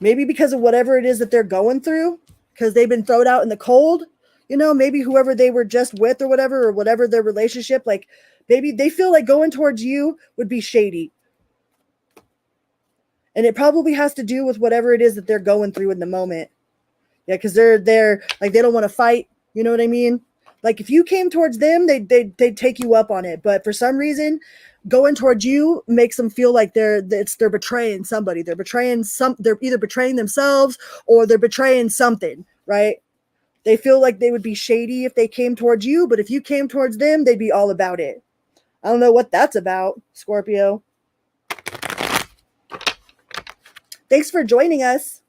Maybe because of whatever it is that they're going through, because they've been thrown out in the cold. You know, maybe whoever they were just with or whatever their relationship, like maybe they feel like going towards you would be shady. And it probably has to do with whatever it is that they're going through in the moment. Yeah, because they're like, they don't want to fight. You know what I mean? Like if you came towards them, they'd take you up on it. But for some reason, going towards you makes them feel like they're betraying somebody. They're either betraying themselves or they're betraying something, right? They feel like they would be shady if they came towards you, but if you came towards them, they'd be all about it. I don't know what that's about, Scorpio. Thanks for joining us.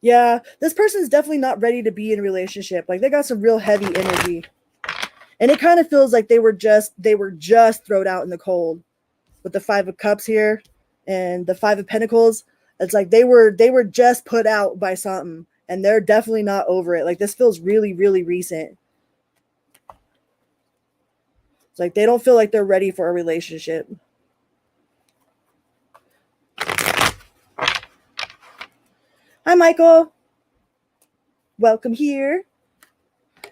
Yeah, this person's definitely not ready to be in a relationship. Like they got some real heavy energy. And it kind of feels like they were just thrown out in the cold with the 5 of Cups here and the 5 of Pentacles. It's like they were just put out by something and they're definitely not over it. Like this feels really, really recent. It's like they don't feel like they're ready for a relationship. Hi, Michael. Welcome here.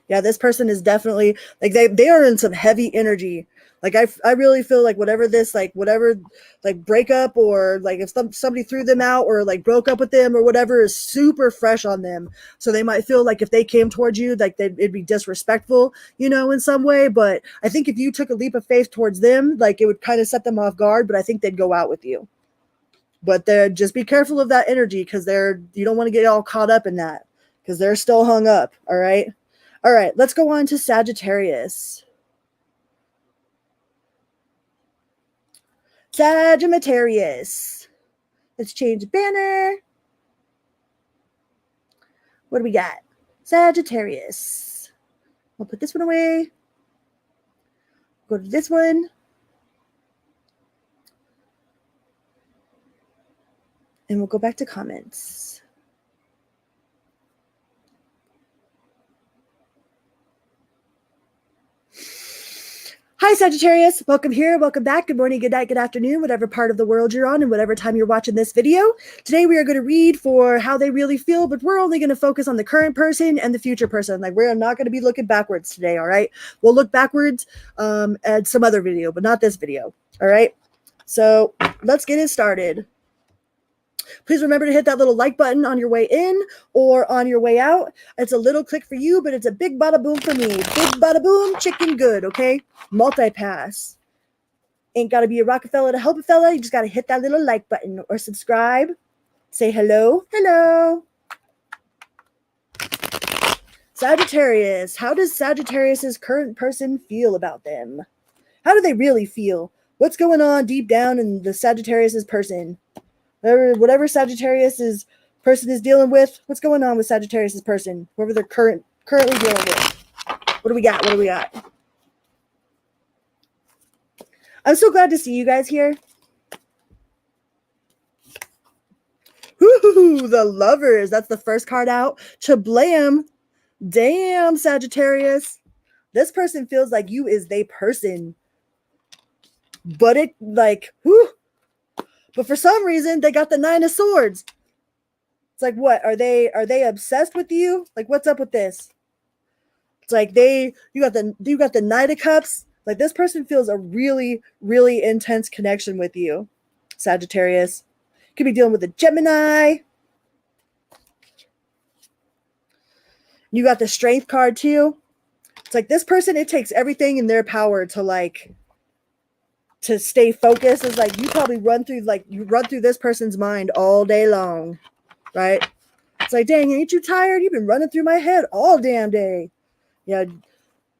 Yeah, this person is definitely like they are in some heavy energy. Like I really feel like whatever breakup or like if somebody threw them out or like broke up with them or whatever is super fresh on them. So they might feel like if they came towards you, like it'd be disrespectful, you know, in some way. But I think if you took a leap of faith towards them, like it would kind of set them off guard. But I think they'd go out with you. But just be careful of that energy because you don't want to get all caught up in that because they're still hung up. All right. All right. Let's go on to Sagittarius. Sagittarius. Let's change the banner. What do we got? Sagittarius. We'll put this one away. Go to this one. And we'll go back to comments. Hi, Sagittarius. Welcome here. Welcome back. Good morning, good night, good afternoon, whatever part of the world you're on and whatever time you're watching this video. Today, we are going to read for how they really feel, but we're only going to focus on the current person and the future person. Like, we're not going to be looking backwards today, all right? We'll look backwards at some other video, but not this video, all right? So let's get it started. Please remember to hit that little like button on your way in or on your way out. It's a little click for you, but it's a big bada boom for me. Big bada boom, chicken good, okay? Multi-pass. Ain't got to be a Rockefeller to help a fella. You just got to hit that little like button or subscribe. Say hello. Hello. Sagittarius. How does Sagittarius's current person feel about them? How do they really feel? What's going on deep down in the Sagittarius's person? Whatever Sagittarius's person is dealing with, what's going on with Sagittarius's person? Whoever they're currently dealing with. What do we got? What do we got? I'm so glad to see you guys here. Woo-hoo, the Lovers. That's the first card out. Chablam. Damn, Sagittarius. This person feels like you is they person. But it like, whew. But for some reason, they got the 9 of Swords. It's like, what? Are they obsessed with you? Like, what's up with this? It's like you got the Knight of Cups. Like, this person feels a really, really intense connection with you, Sagittarius. Could be dealing with a Gemini. You got the Strength card too. It's like this person, it takes everything in their power to stay focused. It's like you probably run through this person's mind all day long, right? It's like, dang, ain't you tired? You've been running through my head all damn day. Yeah.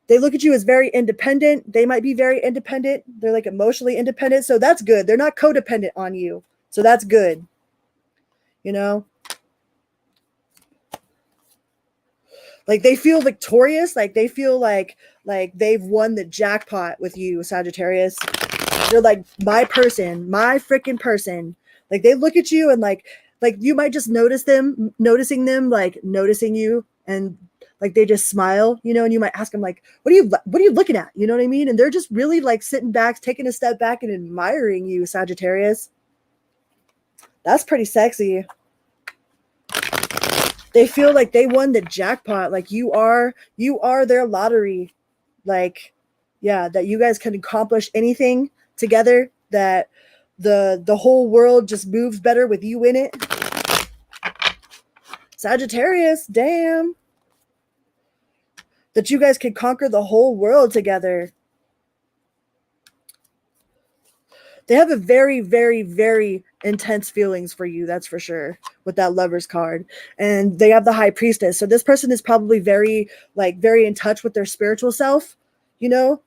They look at you as very independent. They might be very independent. They're like emotionally independent. So that's good. They're not codependent on you. So that's good. You know? Like they feel victorious. Like they feel like they've won the jackpot with you, Sagittarius. They're like, my person, my freaking person. Like they look at you and like you might just noticing them, like noticing you, and like they just smile, you know, and you might ask them like, what are you looking at? You know what I mean? And they're just really like sitting back, taking a step back and admiring you, Sagittarius. That's pretty sexy. They feel like they won the jackpot. Like you are their lottery. Like, yeah, that you guys can accomplish anything together, that the whole world just moves better with you in it. Sagittarius, damn. That you guys can conquer the whole world together. They have a very, very, very intense feelings for you, that's for sure, with that Lover's card. And they have the High Priestess. So this person is probably very in touch with their spiritual self, you know?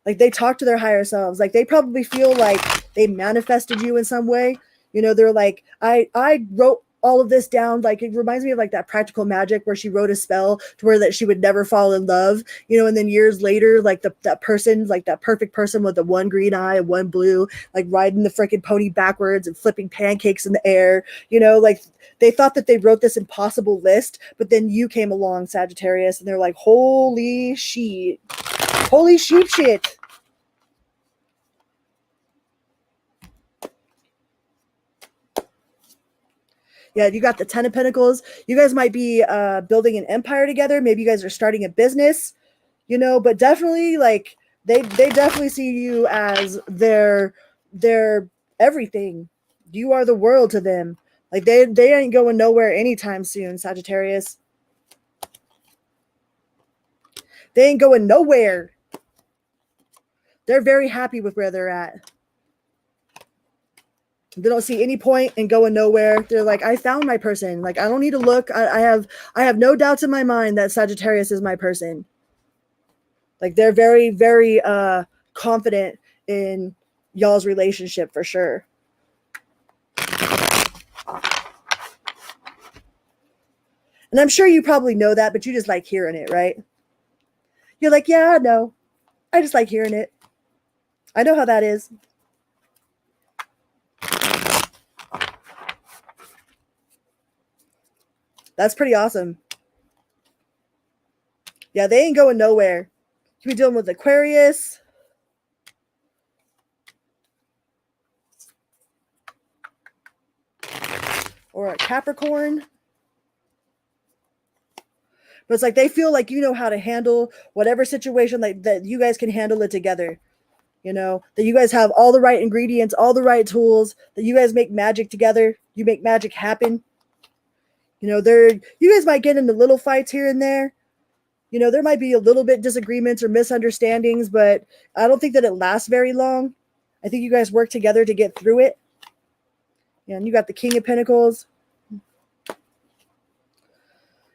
Like they talk to their higher selves. Like they probably feel like they manifested you in some way. You know, they're like, I wrote all of this down. Like it reminds me of like that Practical Magic where she wrote a spell to where that she would never fall in love, you know, and then years later, like that person, like that perfect person with the one green eye and one blue, like riding the freaking pony backwards and flipping pancakes in the air, you know, like they thought that they wrote this impossible list, but then you came along, Sagittarius, and they're like, holy sheep shit. Yeah, you got the 10 of Pentacles. You guys might be building an empire together. Maybe you guys are starting a business, you know, but definitely like they definitely see you as their everything. You are the world to them. Like they ain't going nowhere anytime soon, Sagittarius. They ain't going nowhere. They're very happy with where they're at. They don't see any point in going nowhere. They're like, I found my person. Like, I don't need to look. I have no doubts in my mind that Sagittarius is my person. Like, they're very, very confident in y'all's relationship for sure. And I'm sure you probably know that, but you just like hearing it, right? You're like, yeah, no. I just like hearing it. I know how that is. That's pretty awesome. Yeah, they ain't going nowhere. You be dealing with Aquarius. Or a Capricorn. But it's like they feel like you know how to handle whatever situation, like that you guys can handle it together. You know, that you guys have all the right ingredients, all the right tools, that you guys make magic together. You make magic happen. You know, you guys might get into little fights here and there. You know, there might be a little bit disagreements or misunderstandings, but I don't think that it lasts very long. I think you guys work together to get through it. Yeah, and you got the King of Pentacles.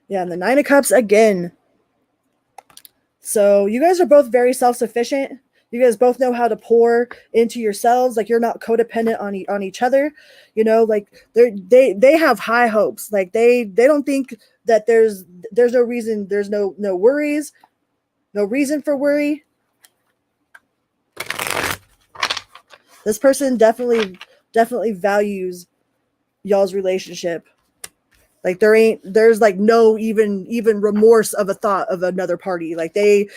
Yeah, and the 9 of Cups again. So you guys are both very self-sufficient. You guys both know how to pour into yourselves. Like you're not codependent on each other. You know, like they have high hopes. Like they don't think that there's no reason, there's no worries, no reason for worry. This person definitely values y'all's relationship. Like there's like no even remorse of a thought of another party. Like they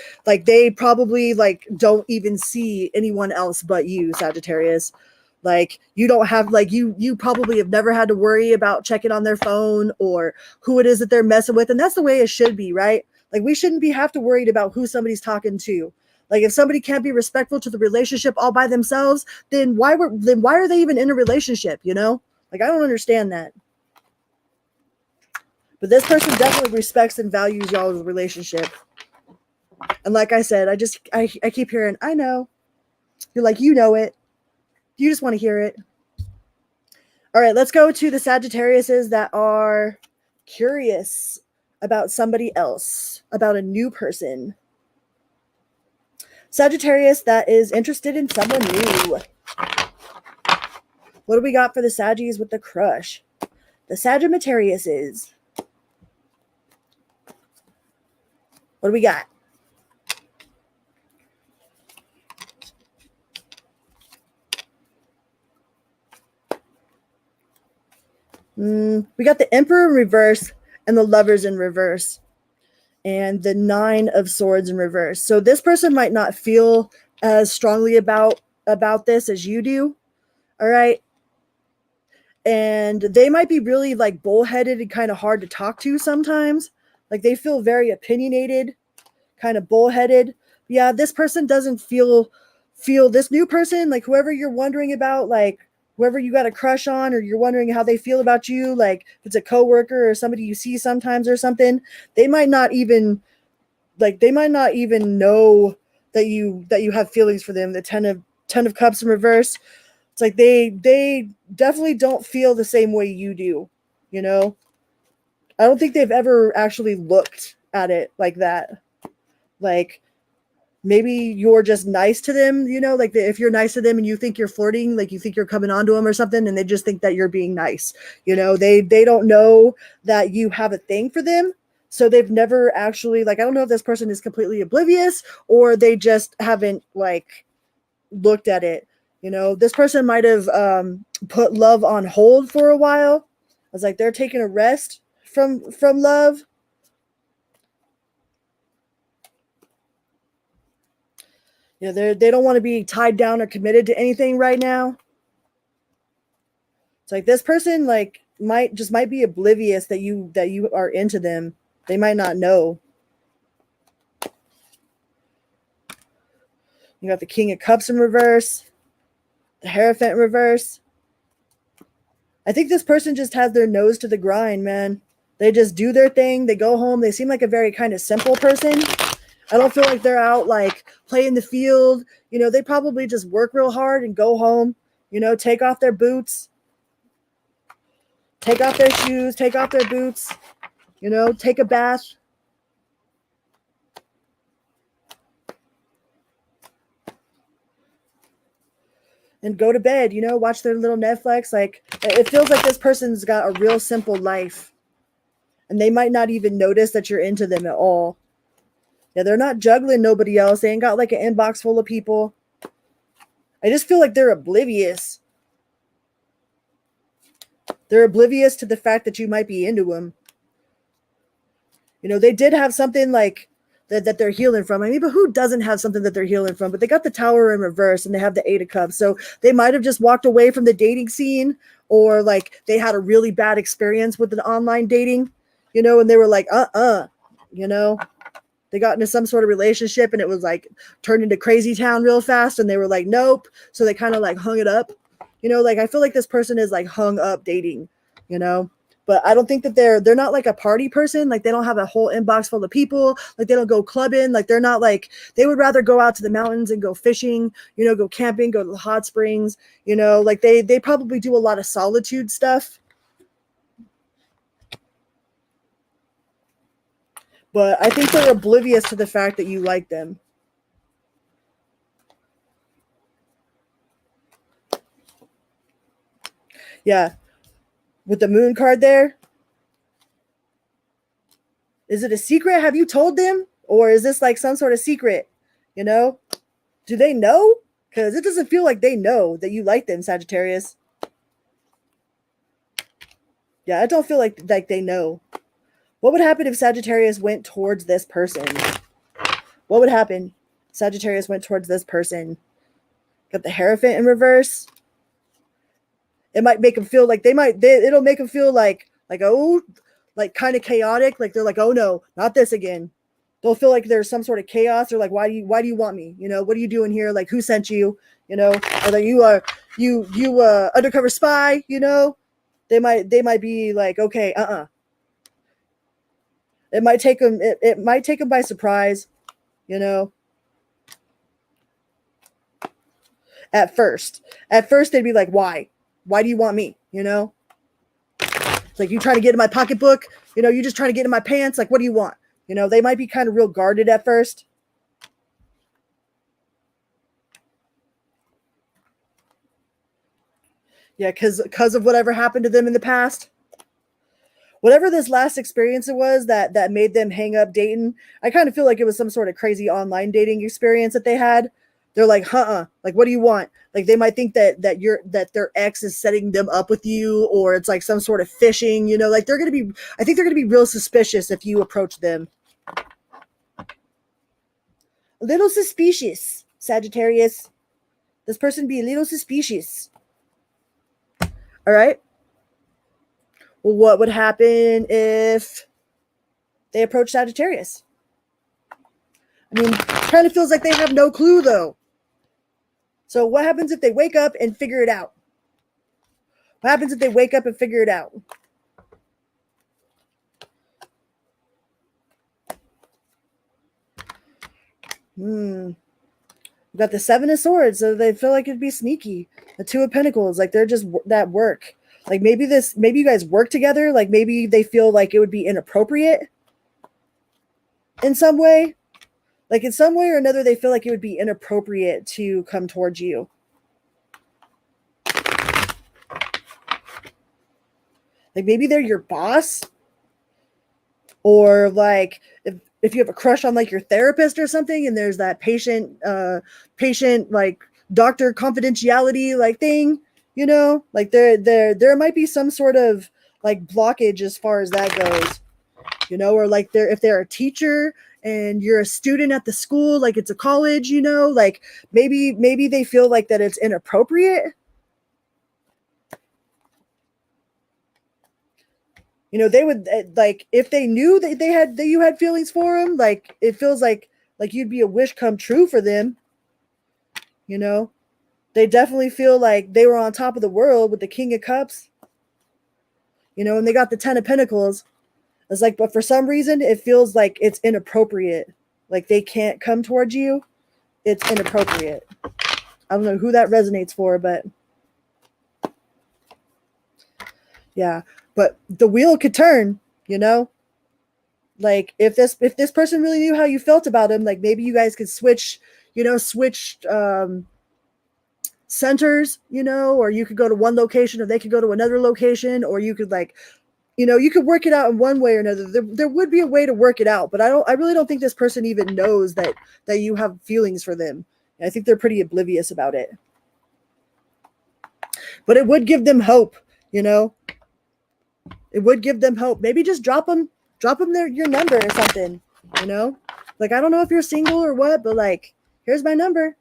probably like don't even see anyone else but you, Sagittarius. Like you don't have like you probably have never had to worry about checking on their phone or who it is that they're messing with. And that's the way it should be, right? Like we shouldn't be have to worried about who somebody's talking to. Like if somebody can't be respectful to the relationship all by themselves, then why are they even in a relationship, you know? Like I don't understand that. But this person definitely respects and values y'all's relationship. And like I said, I keep hearing, I know. You're like, you know it. You just want to hear it. All right, let's go to the Sagittariuses that are curious about somebody else, about a new person. Sagittarius that is interested in someone new. What do we got for the Saggies with the crush? The Sagittariuses. What do we got? We got the Emperor in reverse and the Lovers in reverse. And the 9 of Swords in reverse. So this person might not feel as strongly about this as you do. All right. And they might be really like bullheaded and kind of hard to talk to sometimes. Like they feel very opinionated, kind of bullheaded. Yeah, this person doesn't feel this new person, like whoever you're wondering about, like whoever you got a crush on, or you're wondering how they feel about you, like if it's a coworker or somebody you see sometimes or something, they might not even know that you have feelings for them. The 10 of Cups in reverse. It's like they definitely don't feel the same way you do, you know? I don't think they've ever actually looked at it like that. Like maybe you're just nice to them, you know, like if you're nice to them and you think you're flirting, like you think you're coming on to them or something, and they just think that you're being nice, you know, they don't know that you have a thing for them. So they've never actually, like, I don't know if this person is completely oblivious or they just haven't like looked at it. You know, this person might have put love on hold for a while. I was like, they're taking a rest from love. You know, they don't want to be tied down or committed to anything right now. It's like this person like might be oblivious that you are into them. They might not know. You got the King of Cups in reverse, the Hierophant in reverse. I think this person just has their nose to the grind, man. They just do their thing. They go home. They seem like a very kind of simple person. I don't feel like they're out like playing the field. You know, they probably just work real hard and go home, you know, take off their boots, take off their shoes, take off their boots, you know, take a bath. And go to bed, you know, watch their little Netflix. Like it feels like this person's got a real simple life. And they might not even notice that you're into them at all. Yeah, they're not juggling nobody else. They ain't got like an inbox full of people. I just feel like they're oblivious. They're oblivious to the fact that you might be into them. You know, they did have something like that they're healing from. I mean, but who doesn't have something that they're healing from? But they got the Tower in reverse and they have the 8 of Cups. So they might have just walked away from the dating scene, or like they had a really bad experience with an online dating, you know, and they were like, you know, they got into some sort of relationship and it was like turned into crazy town real fast. And they were like, nope. So they kind of like hung it up, you know, like I feel like this person is like hung up dating, you know. But I don't think that they're not like a party person. Like they don't have a whole inbox full of people. Like they don't go clubbing. Like they're not like, they would rather go out to the mountains and go fishing, you know, go camping, go to the hot springs, you know, like they probably do a lot of solitude stuff. But I think they're oblivious to the fact that you like them. Yeah. With the Moon card there. Is it a secret? Have you told them? Or is this like some sort of secret? You know? Do they know? Because it doesn't feel like they know that you like them, Sagittarius. Yeah, I don't feel like they know. What would happen if Sagittarius went towards this person? What would happen? Sagittarius went towards this person. Got the Hierophant in reverse. It might make them feel like it'll make them feel like, oh, like kind of chaotic. Like they're like, oh no, not this again. They'll feel like there's some sort of chaos. They're like, why do you want me? You know, what are you doing here? Like, who sent you? You know, or like you undercover spy, you know. They might be like, okay, It might take them it might take them by surprise, you know. At first they'd be like, why do you want me, you know? It's like, you trying to get in my pocketbook, you know, you just trying to get in my pants, like, what do you want? You know, they might be kind of real guarded at first. Yeah, because of whatever happened to them in the past. Whatever this last experience it was that made them hang up dating, I kind of feel like it was some sort of crazy online dating experience that they had. They're like, like, what do you want? Like, they might think that their ex is setting them up with you, or it's like some sort of phishing, you know, like I think they're gonna be real suspicious if you approach them. A little suspicious, Sagittarius. This person be a little suspicious. All right. Well, what would happen if they approach Sagittarius? I mean, kind of feels like they have no clue, though. So what happens if they wake up and figure it out? What happens if they wake up and figure it out? We got the Seven of Swords, so they feel like it'd be sneaky. The Two of Pentacles, like they're just that work. Like maybe you guys work together. Like maybe they feel like it would be inappropriate in some way. Like in some way or another, they feel like it would be inappropriate to come towards you. Like maybe they're your boss, or like if you have a crush on like your therapist or something, and there's that patient like doctor confidentiality like thing, you know, like there might be some sort of like blockage as far as that goes, you know, or like if they're a teacher and you're a student at the school, like it's a college, you know, like maybe they feel like that it's inappropriate. You know, they would like if they knew that you had feelings for them, like it feels like you'd be a wish come true for them. You know, they definitely feel like they were on top of the world with the King of Cups. You know, and they got the Ten of Pentacles. It's like, but for some reason, it feels like it's inappropriate. Like they can't come towards you. It's inappropriate. I don't know who that resonates for, but yeah. But the wheel could turn, you know. Like if this person really knew how you felt about him, like maybe you guys could switch centers, you know, or you could go to one location, or they could go to another location, or you could like, you know, you could work it out in one way or another. There would be a way to work it out, but I really don't think this person even knows that you have feelings for them. I think they're pretty oblivious about it. But it would give them hope, you know. It would give them hope. Maybe just drop them your number or something, you know. Like, I don't know if you're single or what, but like, here's my number,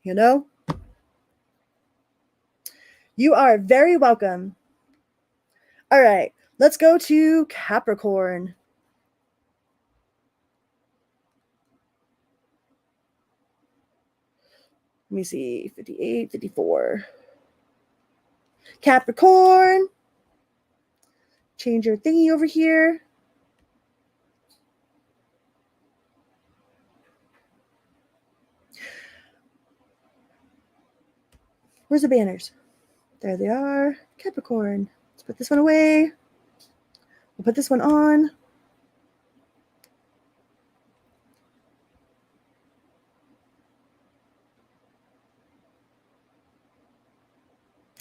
you know. You are very welcome. All right, let's go to Capricorn. Let me see, 58, 54. Capricorn. Change your thingy over here. Where's the banners? There they are. Capricorn. Let's put this one away. We'll put this one on.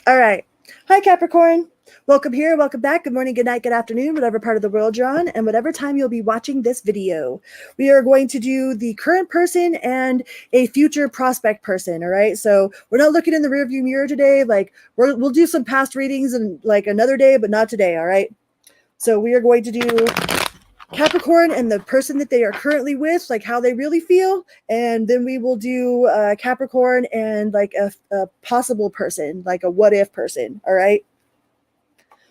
All right. Hi, Capricorn. Welcome here. Welcome back. Good morning, good night, good afternoon, whatever part of the world you're on, and whatever time you'll be watching this video. We are going to do the current person and a future prospect person. All right. So we're not looking in the rearview mirror today. Like we'll do some past readings and like another day, but not today. All right. So we are going to do Capricorn and the person that they are currently with, like how they really feel. And then we will do Capricorn and like a possible person, like a what if person. All right.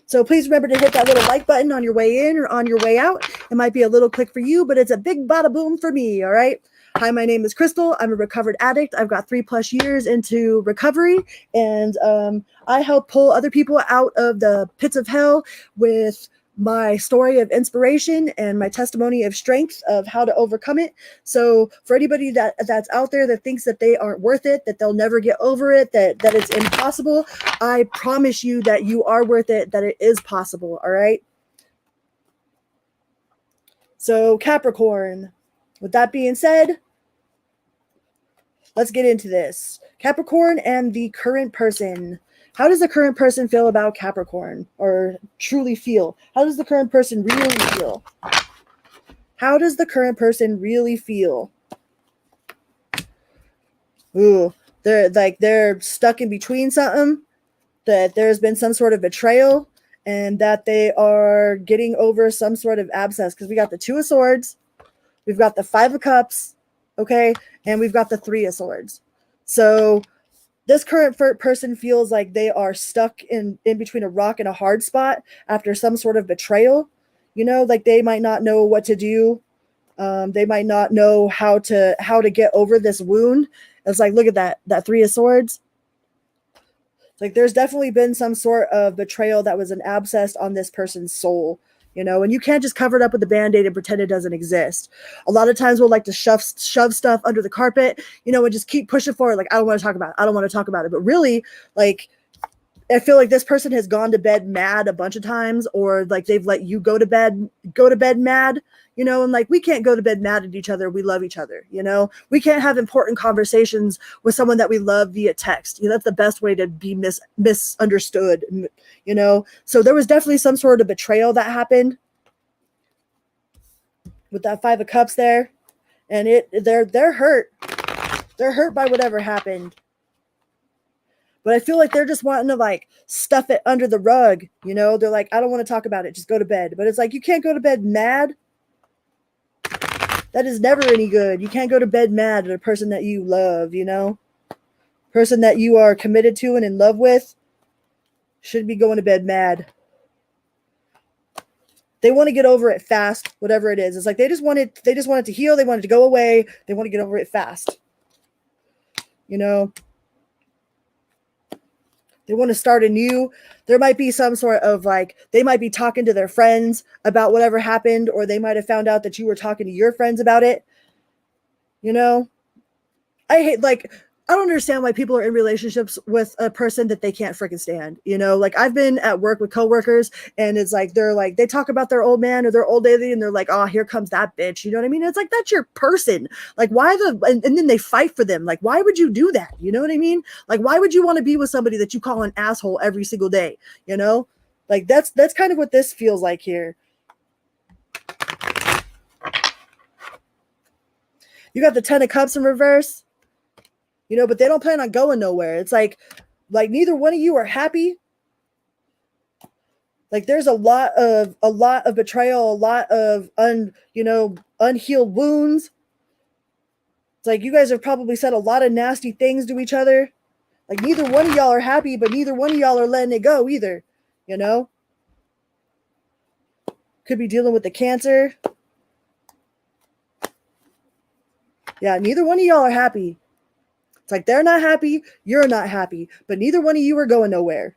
So please remember to hit that little like button on your way in or on your way out. It might be a little click for you, but it's a big bada boom for me. All right. Hi, my name is Crystal. I'm a recovered addict. I've got 3+ years into recovery, and I help pull other people out of the pits of hell with my story of inspiration and my testimony of strength of how to overcome it. So for anybody that's out there that thinks that they aren't worth it, that they'll never get over it, that it's impossible, I promise you that you are worth it, that it is possible. All right. So Capricorn, with that being said, let's get into this. Capricorn and the current person. How does the current person feel about Capricorn, or truly feel? How does the current person really feel? How does the current person really feel? Ooh, they're stuck in between something, that there's been some sort of betrayal, and that they are getting over some sort of abscess, because we got the 2 of Swords, we've got the 5 of Cups, okay, and we've got the 3 of Swords. So this current person feels like they are stuck in between a rock and a hard spot after some sort of betrayal. You know, like they might not know what to do. They might not know how to get over this wound. It's like, look at that 3 of Swords. It's like there's definitely been some sort of betrayal that was an abscess on this person's soul. You know, and you can't just cover it up with a Band-Aid and pretend it doesn't exist. A lot of times we'll like to shove stuff under the carpet, you know, and just keep pushing forward. Like, I don't want to talk about it. I don't want to talk about it. But really, like, I feel like this person has gone to bed mad a bunch of times, or like they've let you go to bed mad, you know, and like we can't go to bed mad at each other. We love each other, you know. We can't have important conversations with someone that we love via text. You know, that's the best way to be misunderstood, you know. So there was definitely some sort of betrayal that happened with that 5 of Cups there, and they're hurt. They're hurt by whatever happened. But I feel like they're just wanting to like stuff it under the rug, you know? They're like, I don't want to talk about it. Just go to bed. But it's like, you can't go to bed mad. That is never any good. You can't go to bed mad at a person that you love, you know? Person that you are committed to and in love with should be going to bed mad. They want to get over it fast, whatever it is. It's like they just want it to heal. They want it to go away. They want to get over it fast. You know? They want to start anew. There might be some sort of like, they might be talking to their friends about whatever happened, or they might have found out that you were talking to your friends about it. You know, I don't understand why people are in relationships with a person that they can't freaking stand. You know, like I've been at work with coworkers, and it's like they talk about their old man or their old lady, and they're like, oh, here comes that bitch. You know what I mean? It's like, that's your person. Like, why and then they fight for them. Like, why would you do that? You know what I mean? Like, why would you want to be with somebody that you call an asshole every single day? You know, like that's kind of what this feels like here. You got the 10 of Cups in reverse. You know, but they don't plan on going nowhere. It's like neither one of you are happy. Like there's a lot of betrayal, a lot of unhealed wounds. It's like you guys have probably said a lot of nasty things to each other. Like neither one of y'all are happy, but neither one of y'all are letting it go either. You know? Could be dealing with the Cancer. Yeah, neither one of y'all are happy. It's like they're not happy, you're not happy, but neither one of you are going nowhere.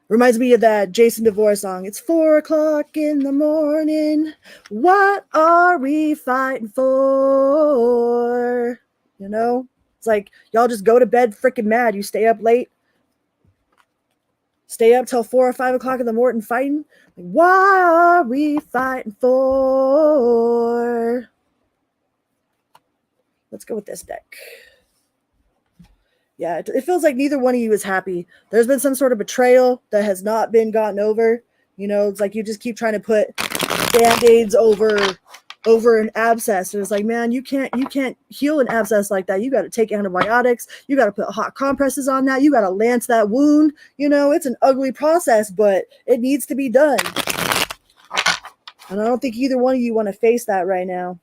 Reminds me of that Jason DeVore song. It's 4:00 in the morning. What are we fighting for? You know? It's like y'all just go to bed freaking mad. You stay up late. Stay up till 4 or 5 o'clock in the morning fighting. Like, what are we fighting for? Let's go with this deck. Yeah, it feels like neither one of you is happy. There's been some sort of betrayal that has not been gotten over. You know, it's like you just keep trying to put Band-Aids over an abscess. And it's like, man, you can't heal an abscess like that. You got to take antibiotics. You got to put hot compresses on that. You got to lance that wound. You know, it's an ugly process, but it needs to be done. And I don't think either one of you want to face that right now.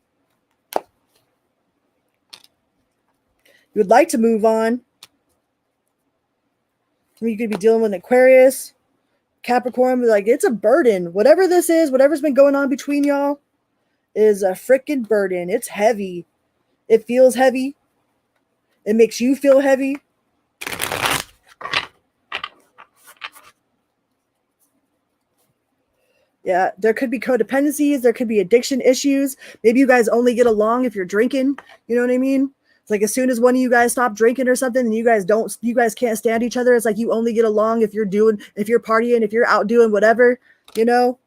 You would like to move on. You could be dealing with an Aquarius, Capricorn, like it's a burden. Whatever this is, whatever's been going on between y'all is a freaking burden. It's heavy. It feels heavy. It makes you feel heavy. Yeah, there could be codependencies. There could be addiction issues. Maybe you guys only get along if you're drinking. You know what I mean? It's like as soon as one of you guys stop drinking or something and you guys can't stand each other. It's like you only get along if you're partying, if you're out doing whatever, you know?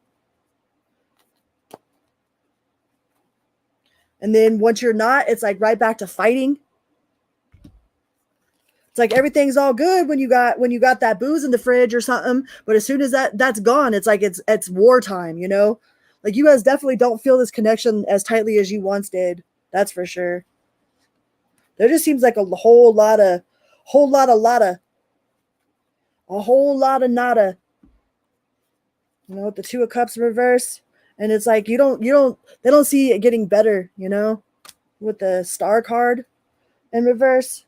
And then once you're not, it's like right back to fighting. It's like everything's all good when you got that booze in the fridge or something, but as soon as that's gone, it's like it's wartime, you know? Like you guys definitely don't feel this connection as tightly as you once did. That's for sure. There just seems like a whole lot of nada. You know, with the Two of Cups in reverse. And it's like they don't see it getting better, you know, with the Star card in reverse.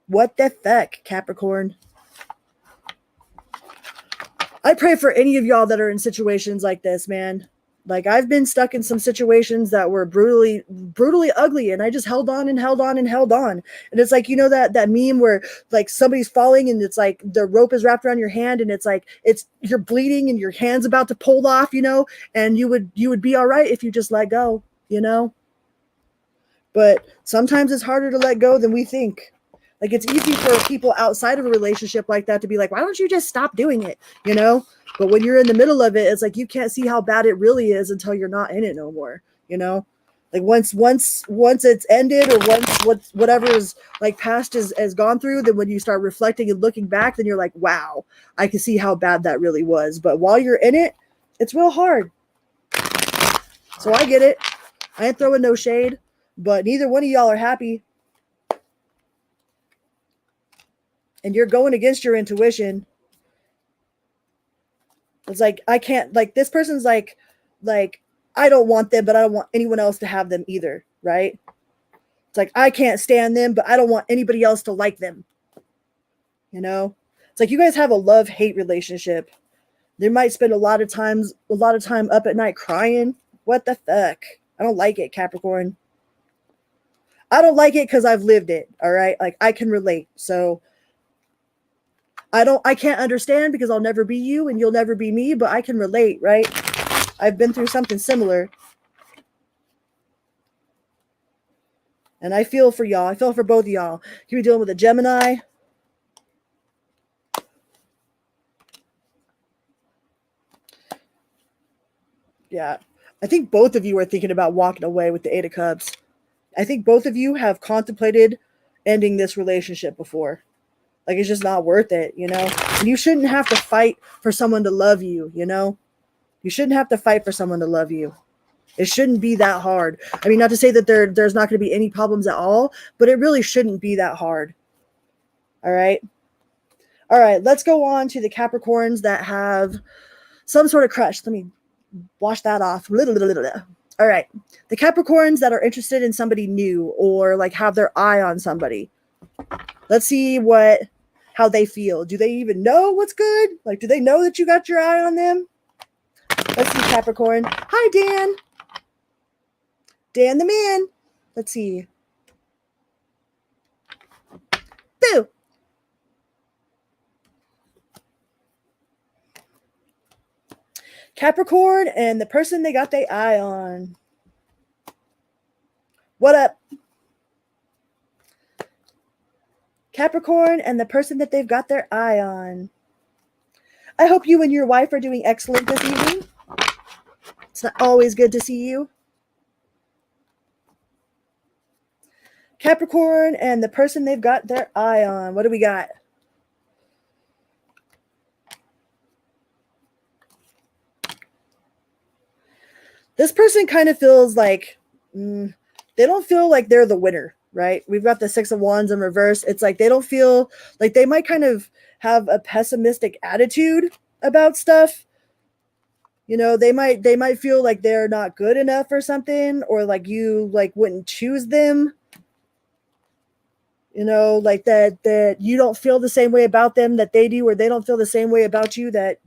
What the fuck, Capricorn? I pray for any of y'all that are in situations like this, man. Like I've been stuck in some situations that were brutally ugly, and I just held on and held on and held on. And it's like, you know, that meme where like somebody's falling and it's like the rope is wrapped around your hand and it's like you're bleeding and your hand's about to pull off, you know, and you would be all right if you just let go, you know. But sometimes it's harder to let go than we think. Like it's easy for people outside of a relationship like that to be like, why don't you just stop doing it? You know? But when you're in the middle of it, it's like you can't see how bad it really is until you're not in it no more. You know? Like once it's ended or once whatever is like past has gone through, then when you start reflecting and looking back, then you're like, wow, I can see how bad that really was. But while you're in it, it's real hard. So I get it. I ain't throwing no shade, but neither one of y'all are happy. And you're going against your intuition. It's like, I can't, like, this person's like, I don't want them, but I don't want anyone else to have them either, right? It's like, I can't stand them, but I don't want anybody else to like them. You know? It's like you guys have a love-hate relationship. They might spend a lot of time up at night crying. What the fuck? I don't like it, Capricorn. I don't like it because I've lived it, all right? Like, I can relate, so I can't understand because I'll never be you and you'll never be me, but I can relate, right? I've been through something similar. And I feel for y'all. I feel for both of y'all. You be dealing with a Gemini. Yeah. I think both of you are thinking about walking away with the Eight of Cups. I think both of you have contemplated ending this relationship before. Like, it's just not worth it, you know? And you shouldn't have to fight for someone to love you, you know? You shouldn't have to fight for someone to love you. It shouldn't be that hard. I mean, not to say that there's not going to be any problems at all, but it really shouldn't be that hard. All right? All right, let's go on to the Capricorns that have some sort of crush. Let me wash that off. All right. The Capricorns that are interested in somebody new or like have their eye on somebody. Let's see how they feel. Do they even know what's good? Like, do they know that you got your eye on them? Let's see, Capricorn. Hi, Dan. Dan the man. Let's see. Boo. Capricorn and the person they got their eye on. What up? Capricorn and the person that they've got their eye on. I hope you and your wife are doing excellent this evening. It's not always good to see you. Capricorn and the person they've got their eye on. What do we got? This person kind of feels like they don't feel like they're the winner, right? We've got the Six of Wands in reverse. It's like they don't feel like they might kind of have a pessimistic attitude about stuff. You know, they might feel like they're not good enough or something, or like you like wouldn't choose them. You know, like that you don't feel the same way about them that they do, or they don't feel the same way about you that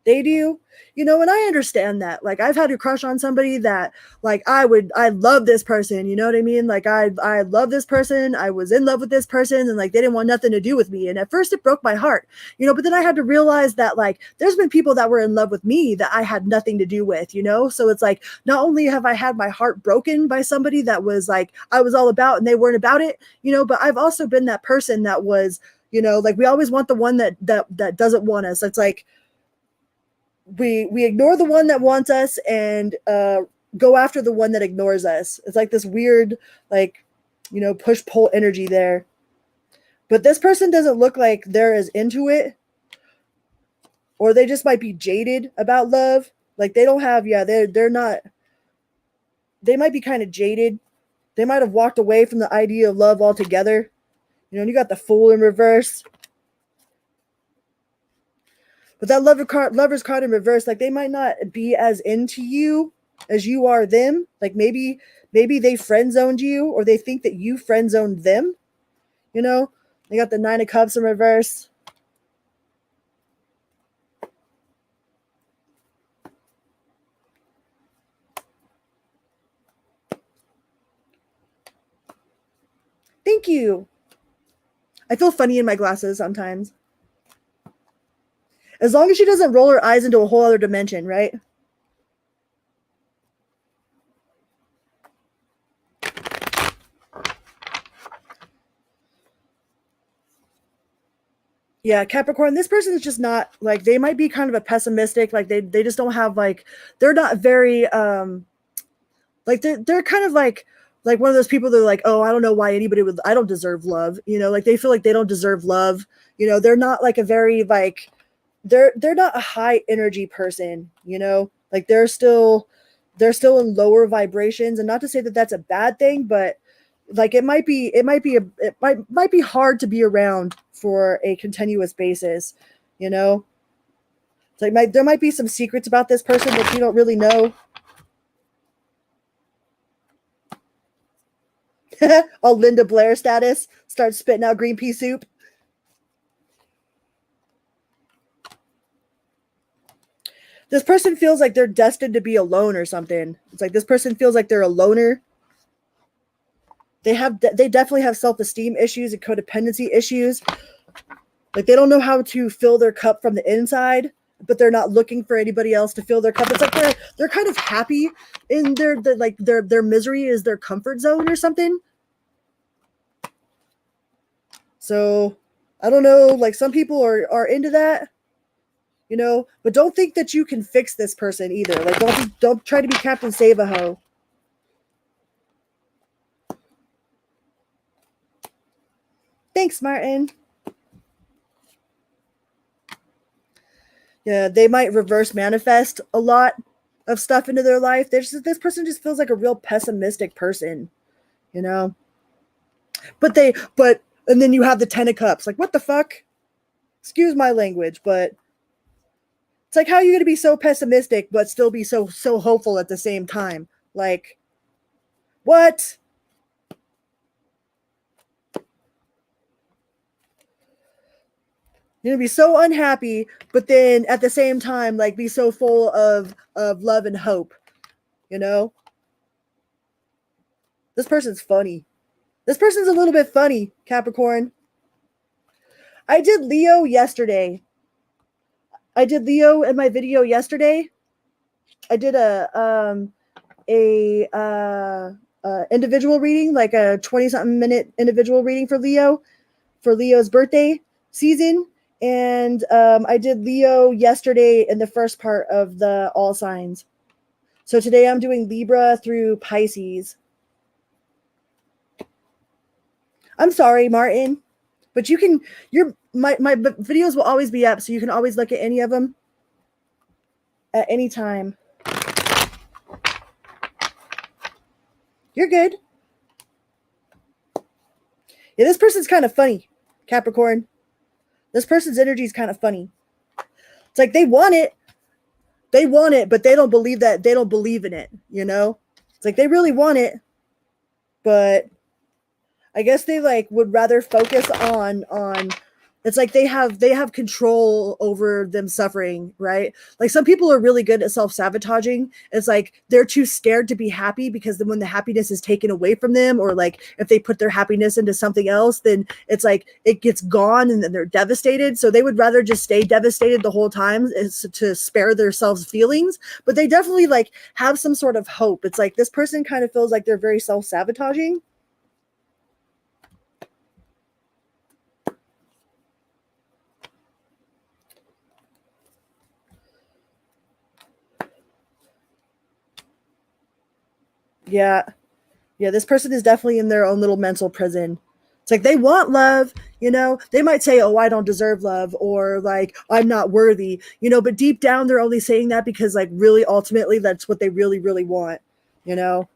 they do. You know, and I understand that. Like, I've had a crush on somebody that, like, I love this person, you know what I mean? Like, I love this person, I was in love with this person, and like they didn't want nothing to do with me, and at first it broke my heart, you know, but then I had to realize that, like, there's been people that were in love with me that I had nothing to do with, you know? So it's like, not only have I had my heart broken by somebody that was like I was all about and they weren't about it, you know, but I've also been that person that was, you know, like, we always want the one that doesn't want us. It's like we ignore the one that wants us and go after the one that ignores us. It's like this weird, like, you know, push pull energy there. But this person doesn't look like they're as into it, or they just might be jaded about love. Like, they don't have, yeah, they're not. They might be kind of jaded. They might have walked away from the idea of love altogether. You know, and you got the Fool in reverse. But that lover's card in reverse, like, they might not be as into you as you are them. Like, maybe they friend zoned you, or they think that you friend zoned them. You know, they got the Nine of Cups in reverse. Thank you. I feel funny in my glasses sometimes. As long as she doesn't roll her eyes into a whole other dimension, right? Yeah, Capricorn, this person is just not, like, they might be kind of a pessimistic, like, they just don't have, like, they're not very like, they're kind of like one of those people that are like, oh, I don't know why anybody would, I don't deserve love, you know, like, they feel like they don't deserve love. You know, they're not like a very, like, they're not a high energy person, you know, like, they're still in lower vibrations, and not to say that that's a bad thing, but like, it might be hard to be around for a continuous basis, you know. It's like, there might be some secrets about this person that you don't really know. All Linda Blair status, start spitting out green pea soup. This person feels like they're destined to be alone or something. It's like, this person feels like they're a loner. They definitely have self-esteem issues and codependency issues. Like, they don't know how to fill their cup from the inside, but they're not looking for anybody else to fill their cup. It's like they're kind of happy in their misery is their comfort zone or something. So I don't know, like, some people are into that, you know, but don't think that you can fix this person either. Like, don't try to be Captain Save-A-Ho. Thanks, Martin. Yeah, they might reverse manifest a lot of stuff into their life. This person just feels like a real pessimistic person, you know. But and then you have the Ten of Cups. Like, what the fuck? Excuse my language, but it's like, how are you gonna be so pessimistic but still be so hopeful at the same time? Like, what? You're gonna be so unhappy, but then at the same time, like, be so full of love and hope, you know? This person's funny. This person's a little bit funny, Capricorn. I did Leo yesterday. I did Leo in my video yesterday. I did a individual reading, like a 20-something minute individual reading for Leo's birthday season. And I did Leo yesterday in the first part of the all signs. So today I'm doing Libra through Pisces. I'm sorry, Martin, but my videos will always be up, so you can always look at any of them at any time. You're good. Yeah, this person's kind of funny, Capricorn. This person's energy is kind of funny. It's like, they want it, they want it, but they don't believe that, they don't believe in it, you know? It's like they really want it, but I guess they like would rather focus on it's like they have control over them suffering, right? Like some people are really good at self-sabotaging. It's like they're too scared to be happy because then when the happiness is taken away from them, or like if they put their happiness into something else, then it's like it gets gone and then they're devastated. So they would rather just stay devastated the whole time is to spare themselves feelings. But they definitely like have some sort of hope. It's like this person kind of feels like they're very self-sabotaging. Yeah. Yeah, this person is definitely in their own little mental prison. It's like they want love, you know. They might say, "Oh, I don't deserve love," or like, "I'm not worthy," you know, but deep down they're only saying that because like really ultimately that's what they really really want, you know.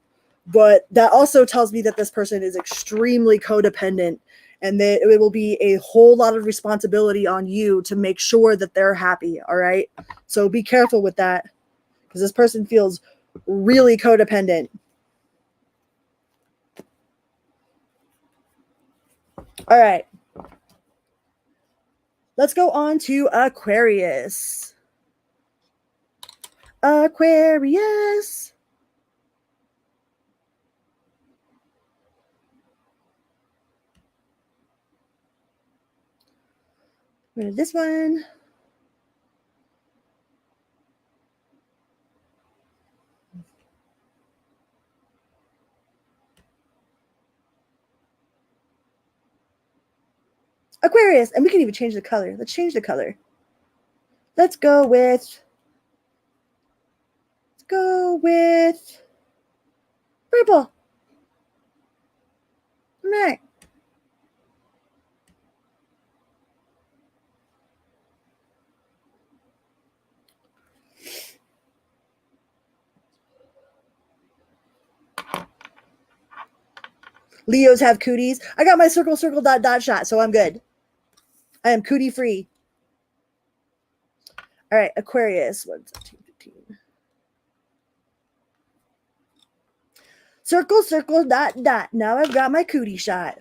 But that also tells me that this person is extremely codependent, and that it will be a whole lot of responsibility on you to make sure that they're happy, all right? So be careful with that because this person feels really codependent. All right. Let's go on to Aquarius. Aquarius. Rid of this one. Aquarius. And we can even change the color. Let's change the color. Let's go with purple. All right. Leos have cooties. I got my circle, circle, dot, dot shot, so I'm good. I am cootie free. All right, Aquarius. 1, 17, 15. Circle, circle, dot, dot. Now I've got my cootie shot.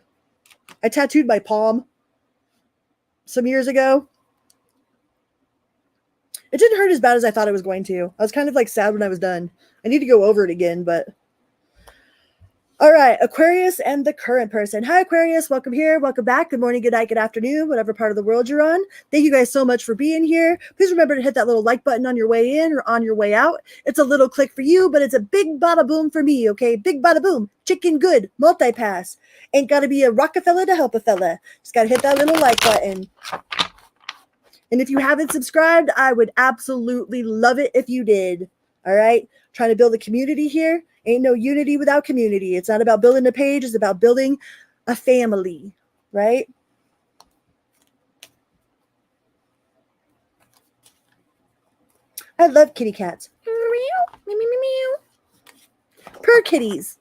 I tattooed my palm some years ago. It didn't hurt as bad as I thought it was going to. I was kind of like sad when I was done. I need to go over it again, but all right, Aquarius and the current person. Hi, Aquarius. Welcome here. Welcome back. Good morning, good night, good afternoon, whatever part of the world you're on. Thank you guys so much for being here. Please remember to hit that little like button on your way in or on your way out. It's a little click for you, but it's a big bada boom for me, okay? Big bada boom. Chicken good. Multi-pass. Ain't got to be a Rockefeller to help a fella. Just got to hit that little like button. And if you haven't subscribed, I would absolutely love it if you did. All right? Trying to build a community here. Ain't no unity without community. It's not about building a page. It's about building a family, right? I love kitty cats. Purr kitties.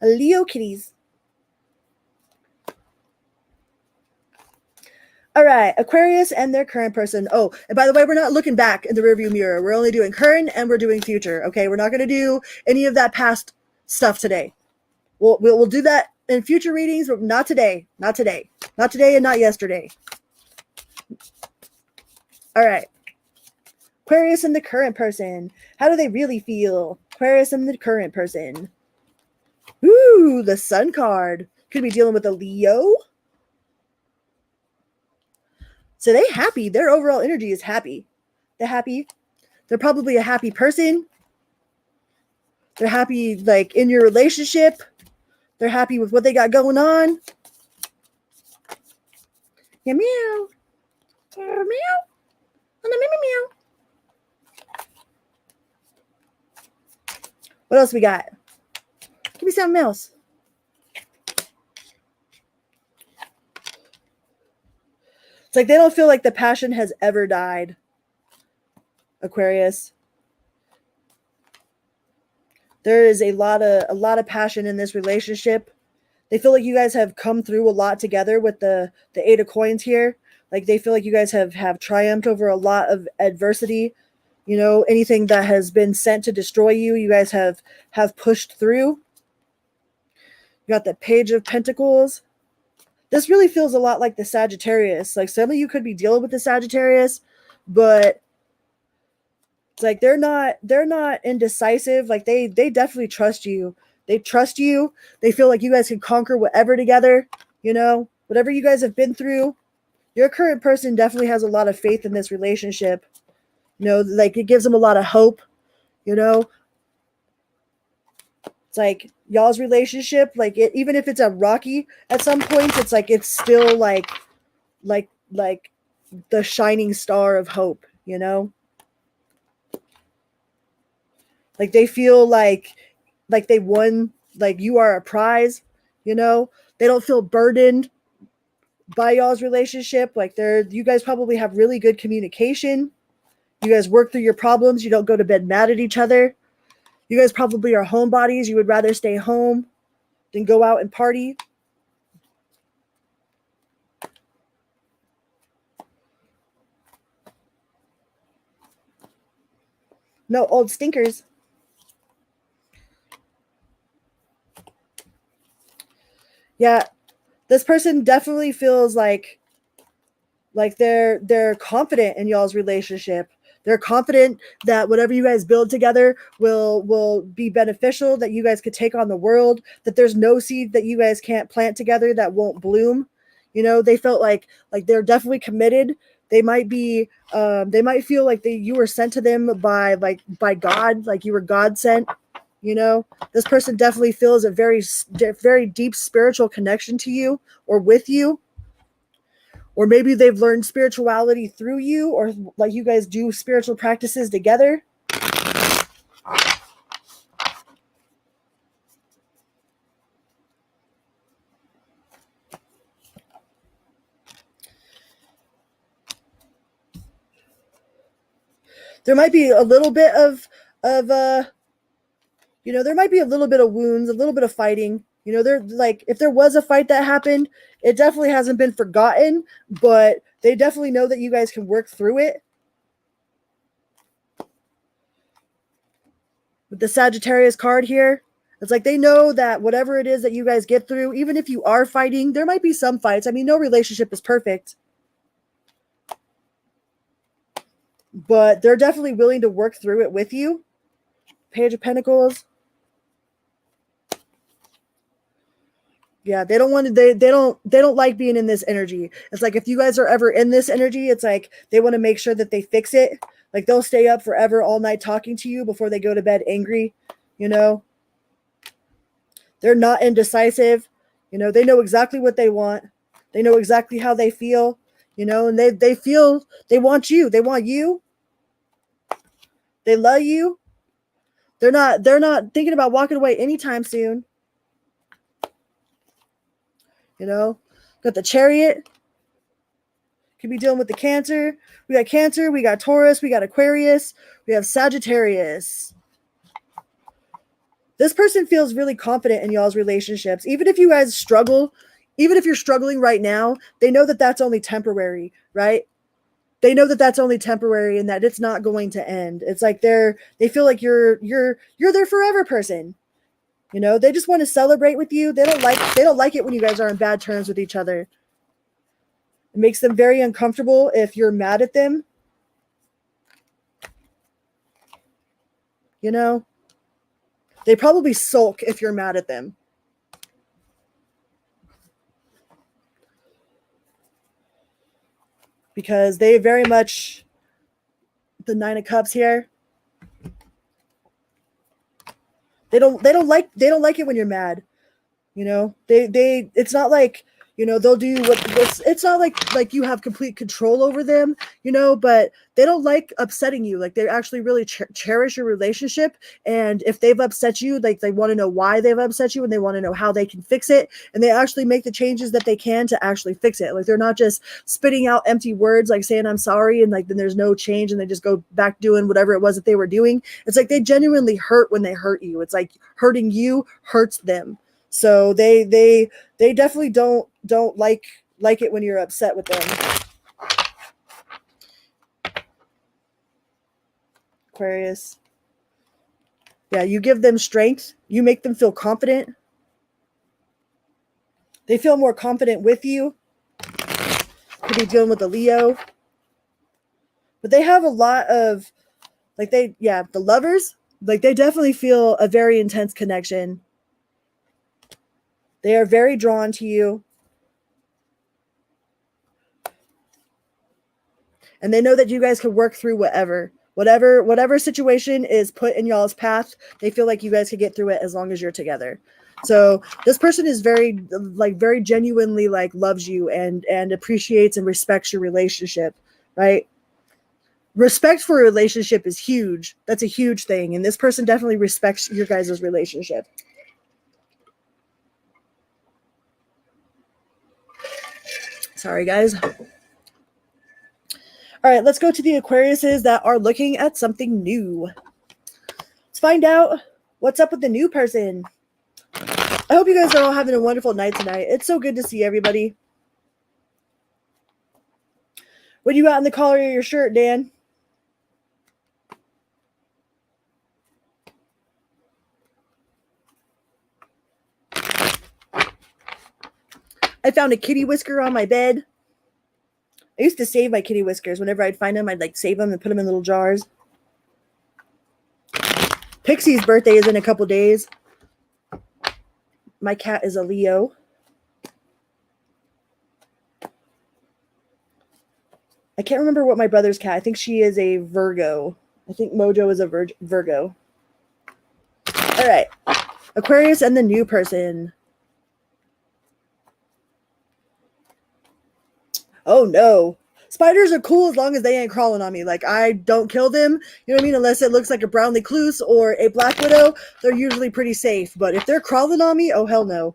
Leo kitties. All right, Aquarius and their current person. Oh, and by the way, we're not looking back in the rearview mirror. We're only doing current and we're doing future. Okay, we're not going to do any of that past stuff today. We'll do that in future readings, but not today. Not today. Not today and not yesterday. All right. Aquarius and the current person. How do they really feel? Aquarius and the current person. Ooh, the Sun card. Could be dealing with a Leo. So they happy. Their overall energy is happy. They're happy. They're probably a happy person. They're happy like in your relationship. They're happy with what they got going on. Yeah, meow. Meow. Meow. Meow. What else we got? Give me something else. It's like they don't feel like the passion has ever died. Aquarius. There is a lot of passion in this relationship. They feel like you guys have come through a lot together with the 8 of coins here. Like they feel like you guys have triumphed over a lot of adversity. You know, anything that has been sent to destroy you, you guys have pushed through. You got the Page of Pentacles. This really feels a lot like the Sagittarius. Like some of you could be dealing with the Sagittarius, but it's like they're not indecisive. Like they definitely trust you. They trust you. They feel like you guys can conquer whatever together, you know, whatever you guys have been through. Your current person definitely has a lot of faith in this relationship. You know, like it gives them a lot of hope, you know. It's like y'all's relationship, like it, even if it's a rocky at some points, it's like it's still like the shining star of hope, you know? Like they feel like they won, like you are a prize, you know? They don't feel burdened by y'all's relationship. Like you guys probably have really good communication. You guys work through your problems. You don't go to bed mad at each other. You guys probably are homebodies. You would rather stay home than go out and party. No old stinkers. Yeah, this person definitely feels like they're confident in y'all's relationship. They're confident that whatever you guys build together will be beneficial, that you guys could take on the world, that there's no seed that you guys can't plant together that won't bloom. You know, they felt like they're definitely committed. They might be they might feel like you were sent to them by God, like you were God sent. You know, this person definitely feels a very deep spiritual connection to you or with you. Or maybe they've learned spirituality through you, or like you guys do spiritual practices together. There might be a little bit of you know, there might be a little bit of wounds, a little bit of fighting. You know, they're like, if there was a fight that happened, it definitely hasn't been forgotten, but they definitely know that you guys can work through it. With the Sagittarius card here, it's like they know that whatever it is that you guys get through, even if you are fighting, there might be some fights. I mean, no relationship is perfect, but they're definitely willing to work through it with you. Page of Pentacles. Yeah, they don't want to, they don't like being in this energy. It's like if you guys are ever in this energy, it's like they want to make sure that they fix it. Like they'll stay up forever all night talking to you before they go to bed angry, you know. They're not indecisive. You know, they know exactly what they want. They know exactly how they feel, you know, and they feel they want you. They want you. They love you. They're not thinking about walking away anytime soon. You know, got the Chariot. Could be dealing with the Cancer. We got Cancer, we got Taurus, we got Aquarius, we have Sagittarius. This person feels really confident in y'all's relationships. Even if you guys struggle, even if you're struggling right now, they know that that's only temporary, right? They know that that's only temporary and that it's not going to end. It's like they feel like you're their forever person. You know, they just want to celebrate with you. They don't like it when you guys are on bad terms with each other. It makes them very uncomfortable if you're mad at them. You know, they probably sulk if you're mad at them. Because they very much, the Nine of Cups here, they don't like it when you're mad. You know, they it's not like, you know, they'll do it's not like you have complete control over them, you know, but they don't like upsetting you. Like they actually really cherish your relationship, and if they've upset you, like they want to know why they've upset you, and they want to know how they can fix it, and they actually make the changes that they can to actually fix it. Like they're not just spitting out empty words like saying I'm sorry and like then there's no change and they just go back doing whatever it was that they were doing. It's like they genuinely hurt when they hurt you. It's like hurting you hurts them. So they definitely don't like it when you're upset with them. Aquarius. Yeah, you give them strength. You make them feel confident. They feel more confident with you. Could be dealing with a Leo. But they have a lot of, like the lovers, like they definitely feel a very intense connection. They are very drawn to you. And they know that you guys can work through whatever situation is put in y'all's path. They feel like you guys can get through it as long as you're together. So this person is very genuinely like loves you and appreciates and respects your relationship, right? Respect for a relationship is huge. That's a huge thing. And this person definitely respects your guys' relationship. Sorry, guys. All right, let's go to the Aquariuses that are looking at something new. Let's find out what's up with the new person. I hope you guys are all having a wonderful night tonight. It's so good to see everybody. What do you got in the collar of your shirt, Dan? I found a kitty whisker on my bed. I used to save my kitty whiskers. Whenever I'd find them, I'd like save them and put them in little jars. Pixie's birthday is in a couple days. My cat is a Leo. I can't remember what my brother's cat. I think she is a Virgo. I think Mojo is a Virgo. All right. Aquarius and the new person. Oh, no. Spiders are cool as long as they ain't crawling on me. Like, I don't kill them, you know what I mean? Unless it looks like a brown recluse or a black widow, they're usually pretty safe. But if they're crawling on me, oh, hell no.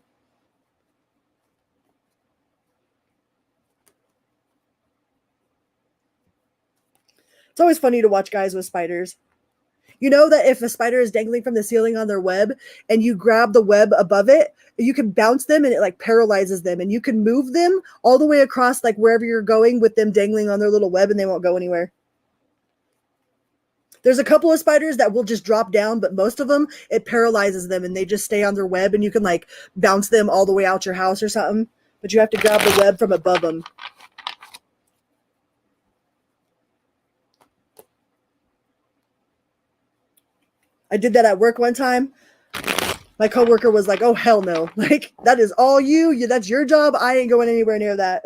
It's always funny to watch guys with spiders. You know that if a spider is dangling from the ceiling on their web and you grab the web above it, you can bounce them and it like paralyzes them, and you can move them all the way across like wherever you're going with them dangling on their little web and they won't go anywhere. There's a couple of spiders that will just drop down, but most of them, it paralyzes them and they just stay on their web, and you can like bounce them all the way out your house or something, but you have to grab the web from above them. I did that at work one time. My coworker was like, oh, hell no. Like, that is all you. That's your job. I ain't going anywhere near that.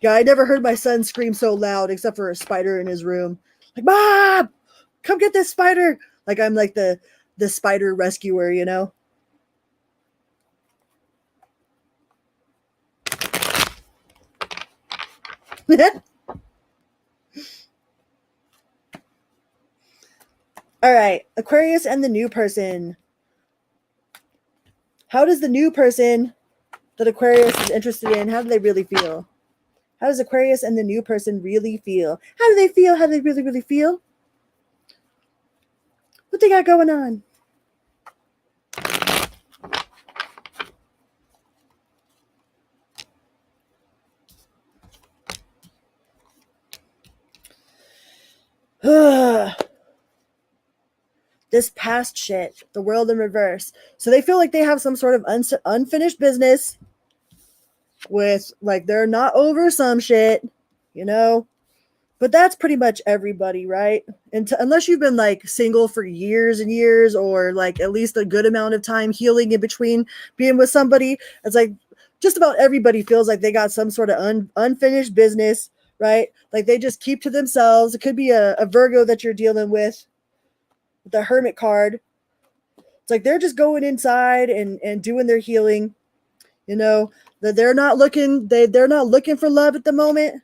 Yeah, I never heard my son scream so loud except for a spider in his room. Like, Mom, come get this spider. Like, I'm like the spider rescuer, you know? All right, Aquarius and the new person. How does the new person that Aquarius is interested in, how do they really feel? How does Aquarius and the new person really feel? How do they feel? How do they really, really feel? What they got going on? This past shit, the world in reverse. So they feel like they have some sort of unfinished business with, like, they're not over some shit, you know? But that's pretty much everybody, right? And unless you've been like single for years and years, or like at least a good amount of time healing in between being with somebody, it's like just about everybody feels like they got some sort of unfinished business, right? Like they just keep to themselves. It could be a Virgo that you're dealing with the Hermit card. It's like they're just going inside and doing their healing, you know, that they're not looking for love at the moment.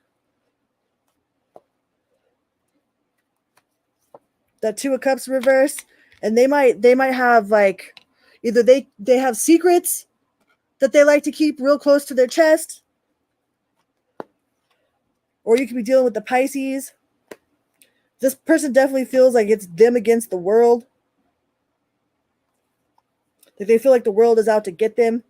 That Two of Cups reverse, and they might have like either they have secrets that they like to keep real close to their chest, or you could be dealing with the Pisces. This person definitely feels like it's them against the world. That they feel like the world is out to get them.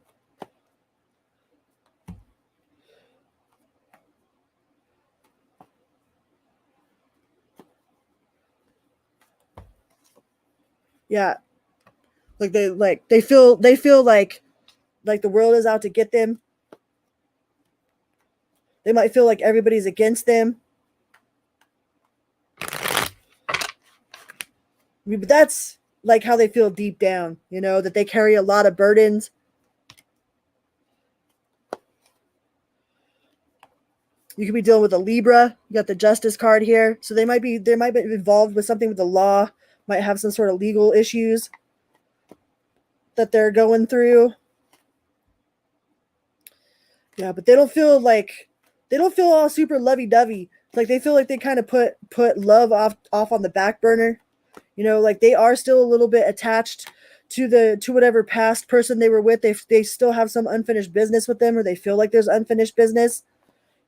Yeah. They feel like the world is out to get them. They might feel like everybody's against them. But that's like how they feel deep down, that they carry a lot of burdens. You could be dealing with a Libra. You got the Justice card here. So they might be involved with something with the law, might have some sort of legal issues that they're going through. Yeah, but they don't feel all super lovey-dovey. Like they feel like they kind of put love off on the back burner. Like they are still a little bit attached to whatever past person they were with. They still have some unfinished business with them, or they feel like there's unfinished business.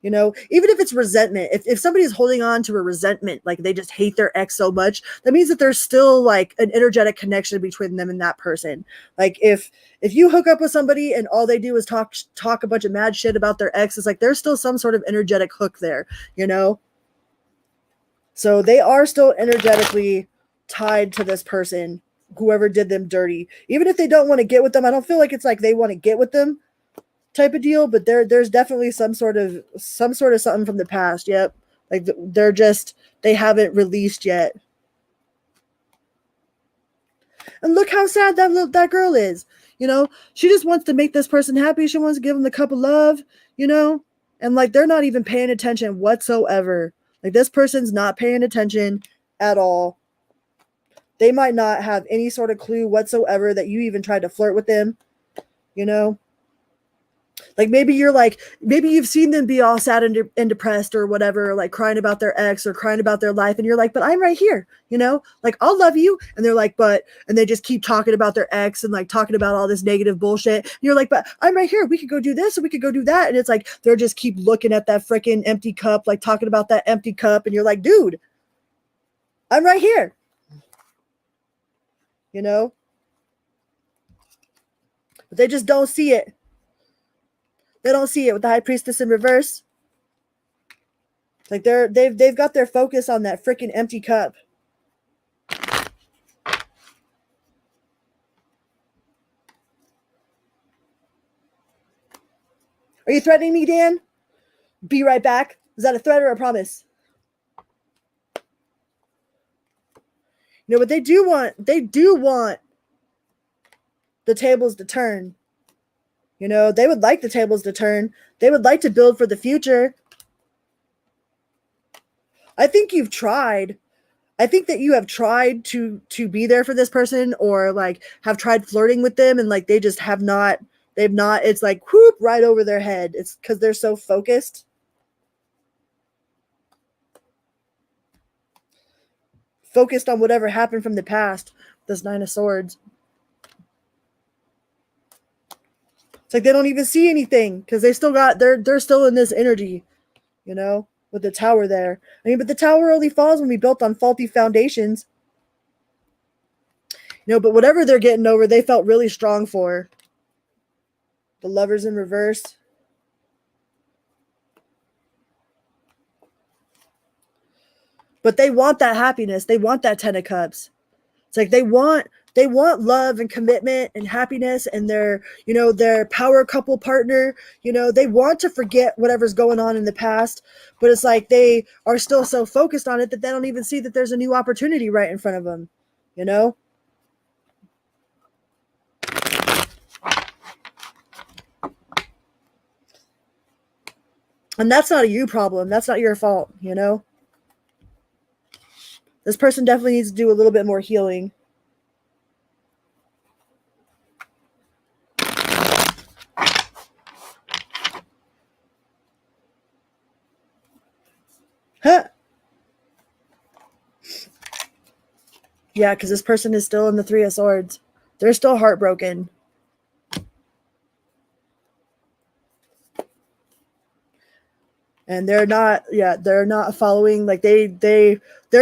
Even if it's resentment, if somebody's holding on to a resentment, like they just hate their ex so much, that means that there's still like an energetic connection between them and that person. Like if you hook up with somebody and all they do is talk a bunch of mad shit about their ex, it's like there's still some sort of energetic hook there, So they are still energetically tied to this person, whoever did them dirty. Even if they don't want to get with them, I don't feel like it's like they want to get with them type of deal, but there's definitely some sort of something from the past. Yep. Like they haven't released yet. And look how sad that girl is. She just wants to make this person happy. She wants to give them the cup of love, and like they're not even paying attention whatsoever. Like this person's not paying attention at all. They might not have any sort of clue whatsoever that you even tried to flirt with them, Like maybe you've seen them be all sad and depressed or whatever, like crying about their ex or crying about their life. And you're like, but I'm right here, like I'll love you. And they're like, and they just keep talking about their ex and like talking about all this negative bullshit. And you're like, but I'm right here. We could go do this or we could go do that. And it's like, they're just keep looking at that freaking empty cup, like talking about that empty cup. And you're like, dude, I'm right here, but they just don't see it. They don't see it with the High Priestess in reverse. Like they've got their focus on that freaking empty cup. Are you threatening me, Dan? Be right back. Is that a threat or a promise? But they do want the tables to turn. They would like the tables to turn. They would like to build for the future. I think you've tried. I think that you have tried to be there for this person, or like have tried flirting with them, and like they just have not. They've not. It's like whoop right over their head. It's because they're so focused. Focused on whatever happened from the past. This Nine of Swords. It's like they don't even see anything because they're still in this energy, with the tower there. I mean, but the tower only falls when we built on faulty foundations. But whatever they're getting over, they felt really strong for. The Lovers in reverse. But they want that happiness. They want that Ten of Cups. It's like they want love and commitment and happiness and their power couple partner. They want to forget whatever's going on in the past, but it's like they are still so focused on it that they don't even see that there's a new opportunity right in front of them. And that's not a you problem. That's not your fault. This person definitely needs to do a little bit more healing. Huh. Yeah, because this person is still in the Three of Swords. They're still heartbroken. And they're not following, like they're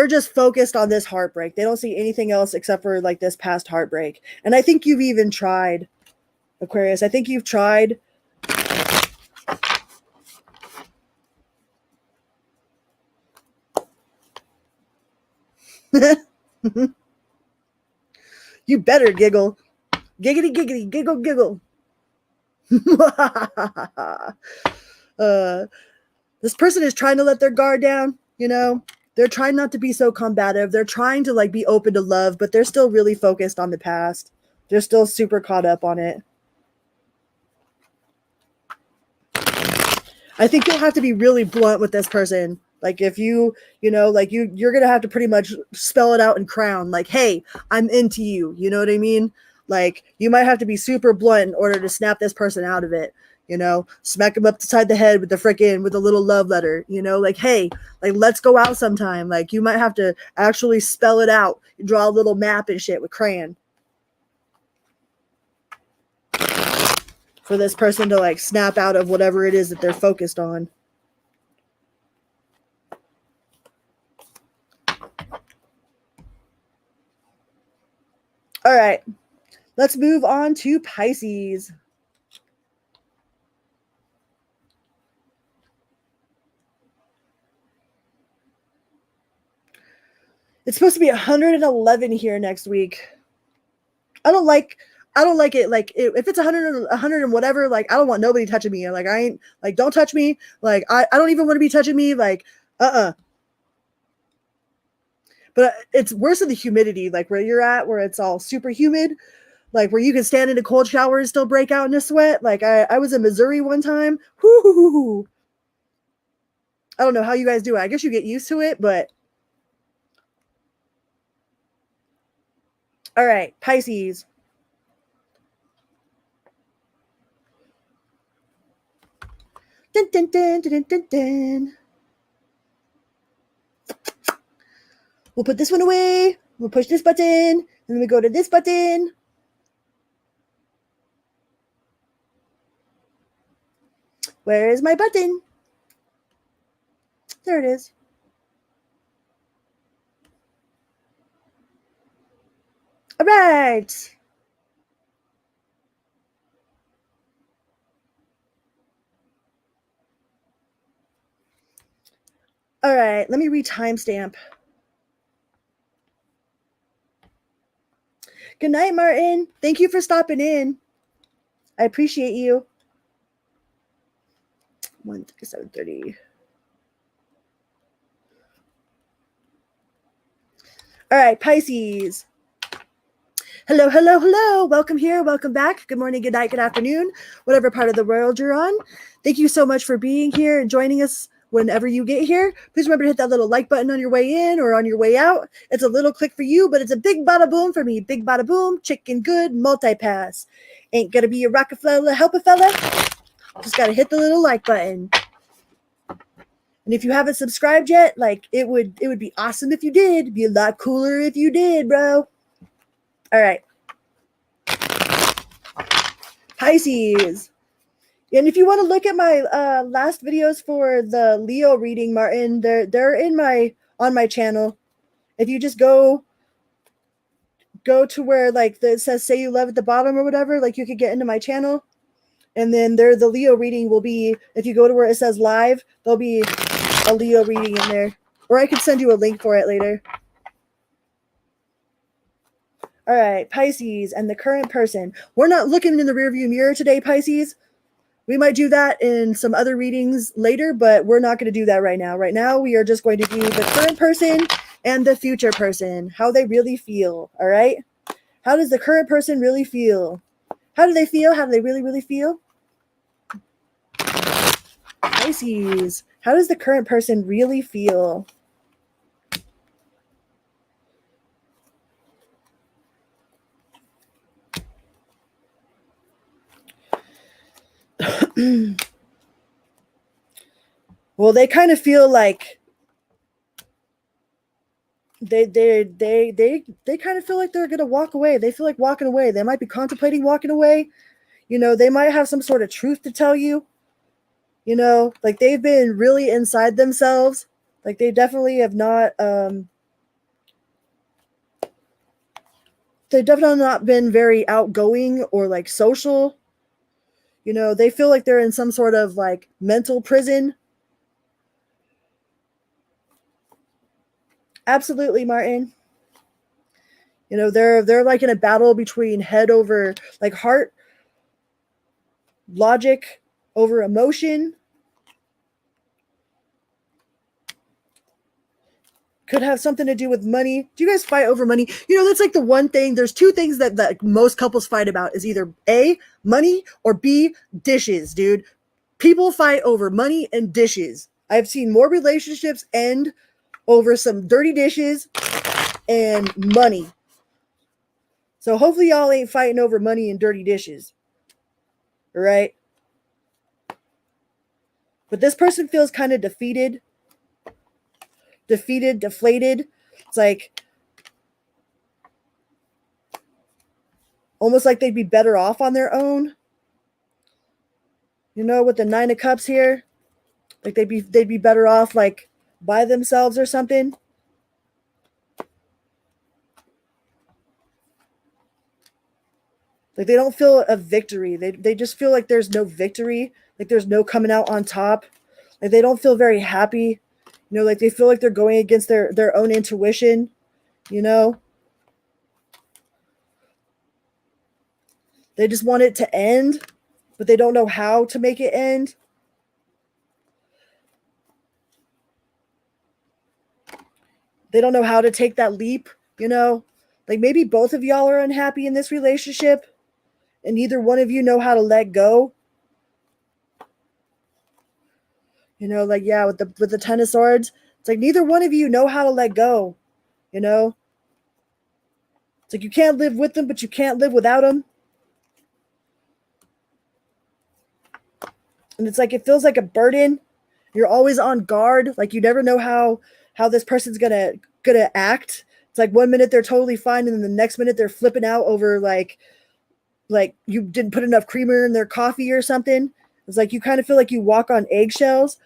just focused on this heartbreak. They don't see anything else except for like this past heartbreak. And I think you've even tried, Aquarius. I think you've tried. You better giggle. Giggity, giggity, giggle, giggle. This person is trying to let their guard down, you know? They're trying not to be so combative. They're trying to like be open to love, but they're still really focused on the past. They're still super caught up on it. I think you'll have to be really blunt with this person. Like if you're going to have to pretty much spell it out in crown. Like, hey, I'm into you. You know what I mean? Like you might have to be super blunt in order to snap this person out of it. Smack them upside the head with a little love letter, like, hey, like, let's go out sometime. Like you might have to actually spell it out, draw a little map and shit with crayon for this person to like snap out of whatever it is that they're focused on. All right, let's move on to Pisces. It's supposed to be 111 here next week. I don't like it. Like if it's 100 and whatever, like I don't want nobody touching me. Like I ain't like, don't touch me. Like I don't even want to be touching me. Like, But it's worse than the humidity, like where you're at, where it's all super humid, like where you can stand in a cold shower and still break out in a sweat. Like I was in Missouri one time. Whoo. I don't know how you guys do it. I guess you get used to it, but all right, Pisces. Dun, dun, dun, dun, dun, dun. We'll put this one away. We'll push this button, and then we go to this button. Where is my button? There it is. All right. All right, let me re-timestamp. Good night, Martin. Thank you for stopping in. I appreciate you. 7:30. All right, Pisces. Hello, hello, hello. Welcome here. Welcome back. Good morning, good night, good afternoon, whatever part of the world you're on. Thank you so much for being here and joining us whenever you get here. Please remember to hit that little like button on your way in or on your way out. It's a little click for you, but it's a big bada boom for me. Big bada boom, chicken good, multi-pass. Ain't gonna be a Rockefeller, help a fella. Just gotta hit the little like button. And if you haven't subscribed yet, like it would be awesome if you did. It'd be a lot cooler if you did, bro. All right. Pisces. And if you want to look at my last videos for the Leo reading, Martin, they're on my channel. If you just go to where like it says "Say You Love" at the bottom or whatever, like you could get into my channel. And then the Leo reading will be, if you go to where it says live, there'll be a Leo reading in there. Or I could send you a link for it later. All right, Pisces and the current person. We're not looking in the rearview mirror today, Pisces. We might do that in some other readings later, but we're not going to do that right now. Right now, we are just going to do the current person and the future person, how they really feel, all right? How does the current person really feel? How do they feel? How do they really, really feel? Pisces, how does the current person really feel? Well, they kind of feel like they kind of feel like they're gonna walk away. They feel like walking away. They might be contemplating walking away. They might have some sort of truth to tell you. Like they've been really inside themselves. Like they definitely have not they've definitely not been very outgoing or like social. They feel like they're in some sort of like mental prison. Absolutely, Martin. You know, they're like in a battle between head over like heart, logic over emotion. Could have something to do with money. Do you guys fight over money? You know, that's like the one thing. There's two things that most couples fight about is either A, money, or B, dishes, dude. People fight over money and dishes. I've seen more relationships end over some dirty dishes and money. So hopefully y'all ain't fighting over money and dirty dishes. All right? But this person feels kind of defeated, deflated. It's like almost like they'd be better off on their own. You know, with the 9 of Cups here, like they'd be better off like by themselves or something. Like they don't feel a victory. They just feel like there's no victory. Like there's no coming out on top. Like they don't feel very happy. You know, like they feel like they're going against their own intuition, you know? They just want it to end, but they don't know how to make it end. They don't know how to take that leap, you know? Like maybe both of y'all are unhappy in this relationship and neither one of you know how to let go. You know, like yeah, with the 10 of Swords, it's like neither one of you know how to let go, you know? It's like you can't live with them, but you can't live without them. And it's like it feels like a burden. You're always on guard. Like you never know how this person's gonna act. It's like one minute they're totally fine, and then the next minute they're flipping out over like you didn't put enough creamer in their coffee or something. It's like you kind of feel like you walk on eggshells.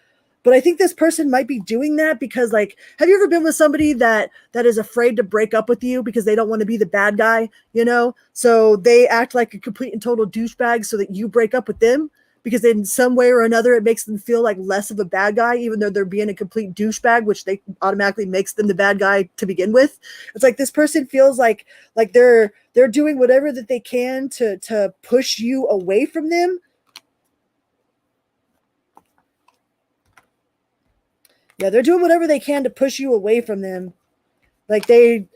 But I think this person might be doing that because, like, have you ever been with somebody that is afraid to break up with you because they don't want to be the bad guy, you know? So they act like a complete and total douchebag so that you break up with them because in some way or another it makes them feel like less of a bad guy, even though they're being a complete douchebag, which they automatically makes them the bad guy to begin with. It's like this person feels like they're doing whatever that they can to push you away from them. Yeah, they're doing whatever they can to push you away from them. Like they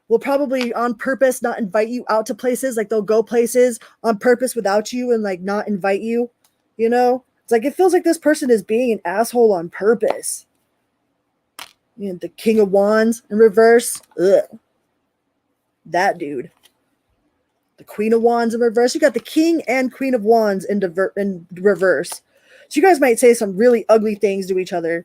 will probably on purpose not invite you out to places. Like they'll go places on purpose without you and like not invite you, you know? It's like it feels like this person is being an asshole on purpose. You know, the King of Wands in reverse. Ugh. That dude. The Queen of Wands in reverse. You got the King and Queen of Wands in reverse. So you guys might say some really ugly things to each other.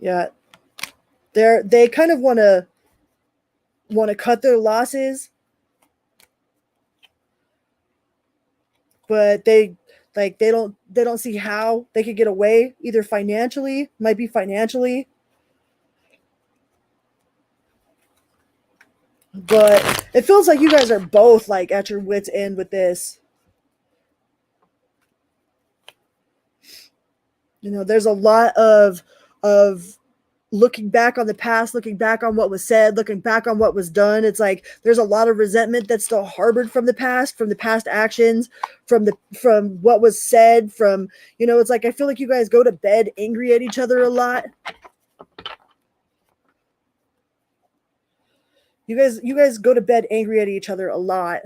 Yeah. They kind of want to cut their losses, but they don't see how they could get away, either financially, might be financially, but it feels like you guys are both like at your wits' end with this. You know, there's a lot of looking back on the past, looking back on what was said, looking back on what was done. It's like there's a lot of resentment that's still harbored from the past actions, from what was said, from, you know, it's like I feel like you guys go to bed angry at each other a lot. You guys go to bed angry at each other a lot.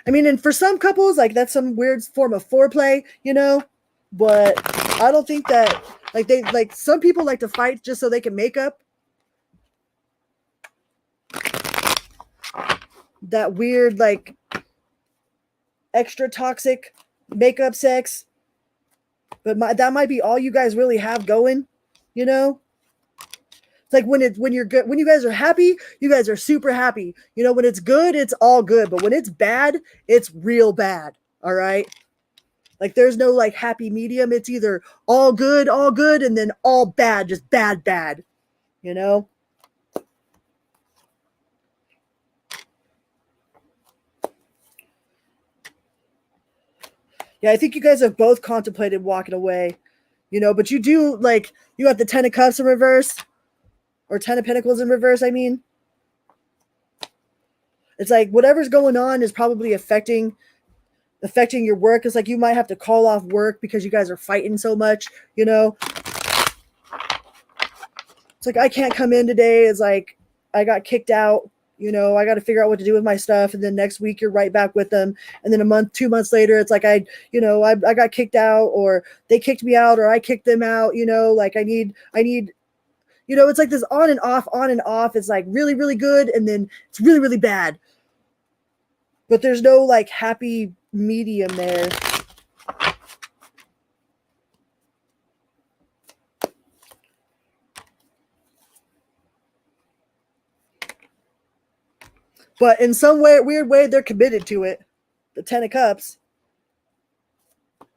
I mean, and for some couples, like that's some weird form of foreplay, you know, but I don't think that like some people like to fight just so they can make up. That weird, like extra toxic makeup sex. But that might be all you guys really have going, you know? It's like when you're good, when you guys are happy, you guys are super happy. You know, when it's good, it's all good. But when it's bad, it's real bad. All right. Like there's no like happy medium. It's either all good, and then all bad, just bad, bad, you know? Yeah, I think you guys have both contemplated walking away, you know, but you do like, you got the 10 of Cups in reverse, or 10 of Pentacles in reverse, I mean. It's like whatever's going on is probably affecting your work. It's like you might have to call off work because you guys are fighting so much, you know. It's like I can't come in today. It's like I got kicked out, you know, I got to figure out what to do with my stuff, and then next week you're right back with them, and then a month, 2 months later it's like I got kicked out, or they kicked me out, or I kicked them out, you know. Like I need you know, it's like this on and off, on and off. It's like really, really good, and then it's really, really bad. But there's no like happy medium there. But in some way, weird way, they're committed to it. The 10 of Cups. You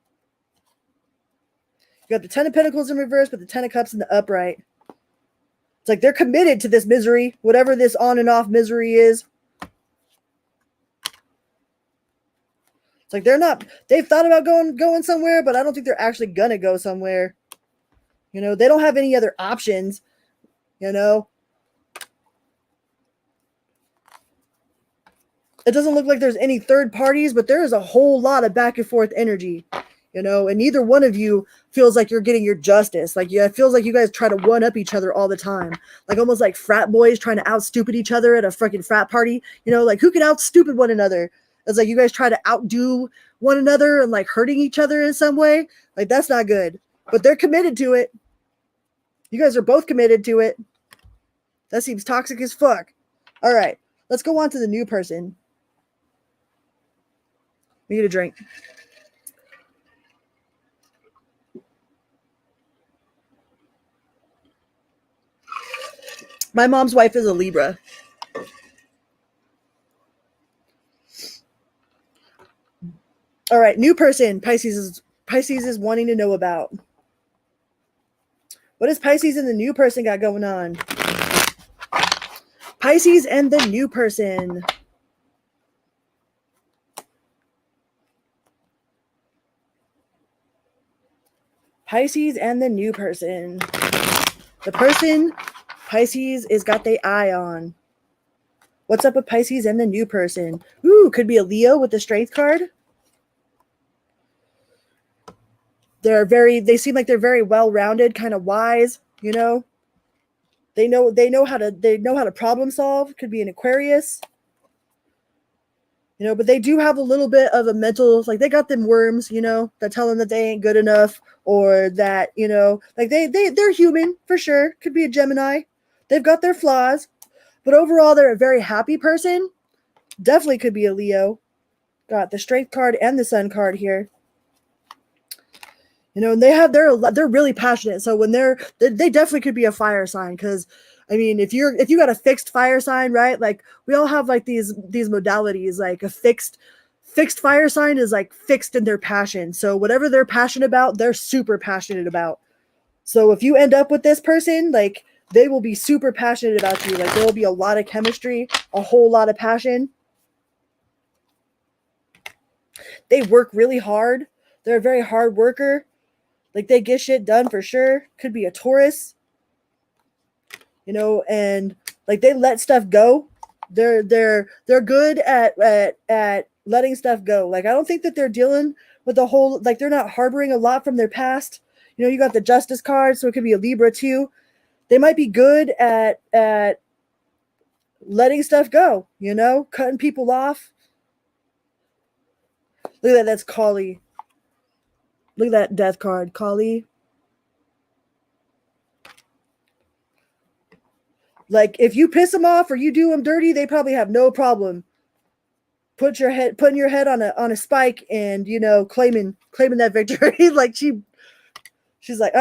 got the 10 of Pentacles in reverse, but the 10 of Cups in the upright. It's like they're committed to this misery, whatever this on and off misery is. It's like they've thought about going somewhere, but I don't think they're actually gonna go somewhere. You know, they don't have any other options, you know. It doesn't look like there's any third parties, but there is a whole lot of back and forth energy, you know, and neither one of you feels like you're getting your justice. Like, yeah, it feels like you guys try to one up each other all the time. Like almost like frat boys trying to out stupid each other at a freaking frat party, you know, like who can out stupid one another? It's like you guys try to outdo one another and like hurting each other in some way. Like that's not good, but they're committed to it. You guys are both committed to it. That seems toxic as fuck. All right, let's go on to the new person. We need a drink. My mom's wife is a Libra. All right, new person. Pisces is wanting to know about. What does Pisces and the new person got going on? Pisces and the new person. Pisces and the new person. The person Pisces is got their eye on. What's up with Pisces and the new person? Ooh, could be a Leo with the Strength card. They seem like they're very well-rounded, kind of wise, you know. They know how to problem solve. Could be an Aquarius. You know, but they do have a little bit of a mental, like they got them worms, you know, that tell them that they ain't good enough, or that, you know, like they're human for sure. Could be a Gemini. They've got their flaws, but overall they're a very happy person. Definitely could be a Leo. Got the Strength card and the Sun card here. You know, and they're really passionate. So when they definitely could be a fire sign, because I mean, if you got a fixed fire sign, right? Like we all have like these modalities. Like a fixed fire sign is like fixed in their passion. So whatever they're passionate about, they're super passionate about. So if you end up with this person, like they will be super passionate about you. Like there will be a lot of chemistry, a whole lot of passion. They work really hard. They're a very hard worker. Like they get shit done for sure. Could be a Taurus. You know, and like they let stuff go. They're good at letting stuff go. Like I don't think that they're dealing with the whole, like they're not harboring a lot from their past. You know, you got the Justice card, so it could be a Libra too. They might be good at letting stuff go, you know, cutting people off. Look at that, that's Kali. Look at that Death card, Kali. Like if you piss them off or you do them dirty, they probably have no problem putting your head on a spike and, you know, claiming that victory. Like she's like,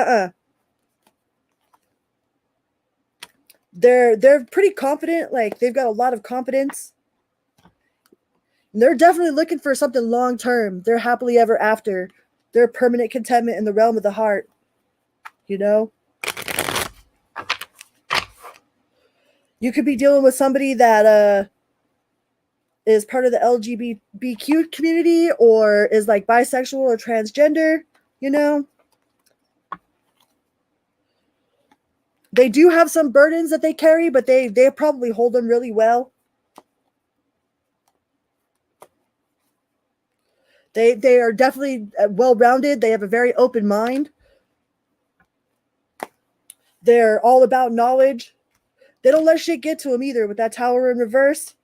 They're pretty confident. Like they've got a lot of confidence. And they're definitely looking for something long term. They're happily ever after. They're permanent contentment in the realm of the heart, you know? You could be dealing with somebody that is part of the LGBTQ community or is like bisexual or transgender, you know? They do have some burdens that they carry, but they probably hold them really well. They are definitely well-rounded. They have a very open mind. They're all about knowledge. They don't let shit get to them either with that Tower in reverse.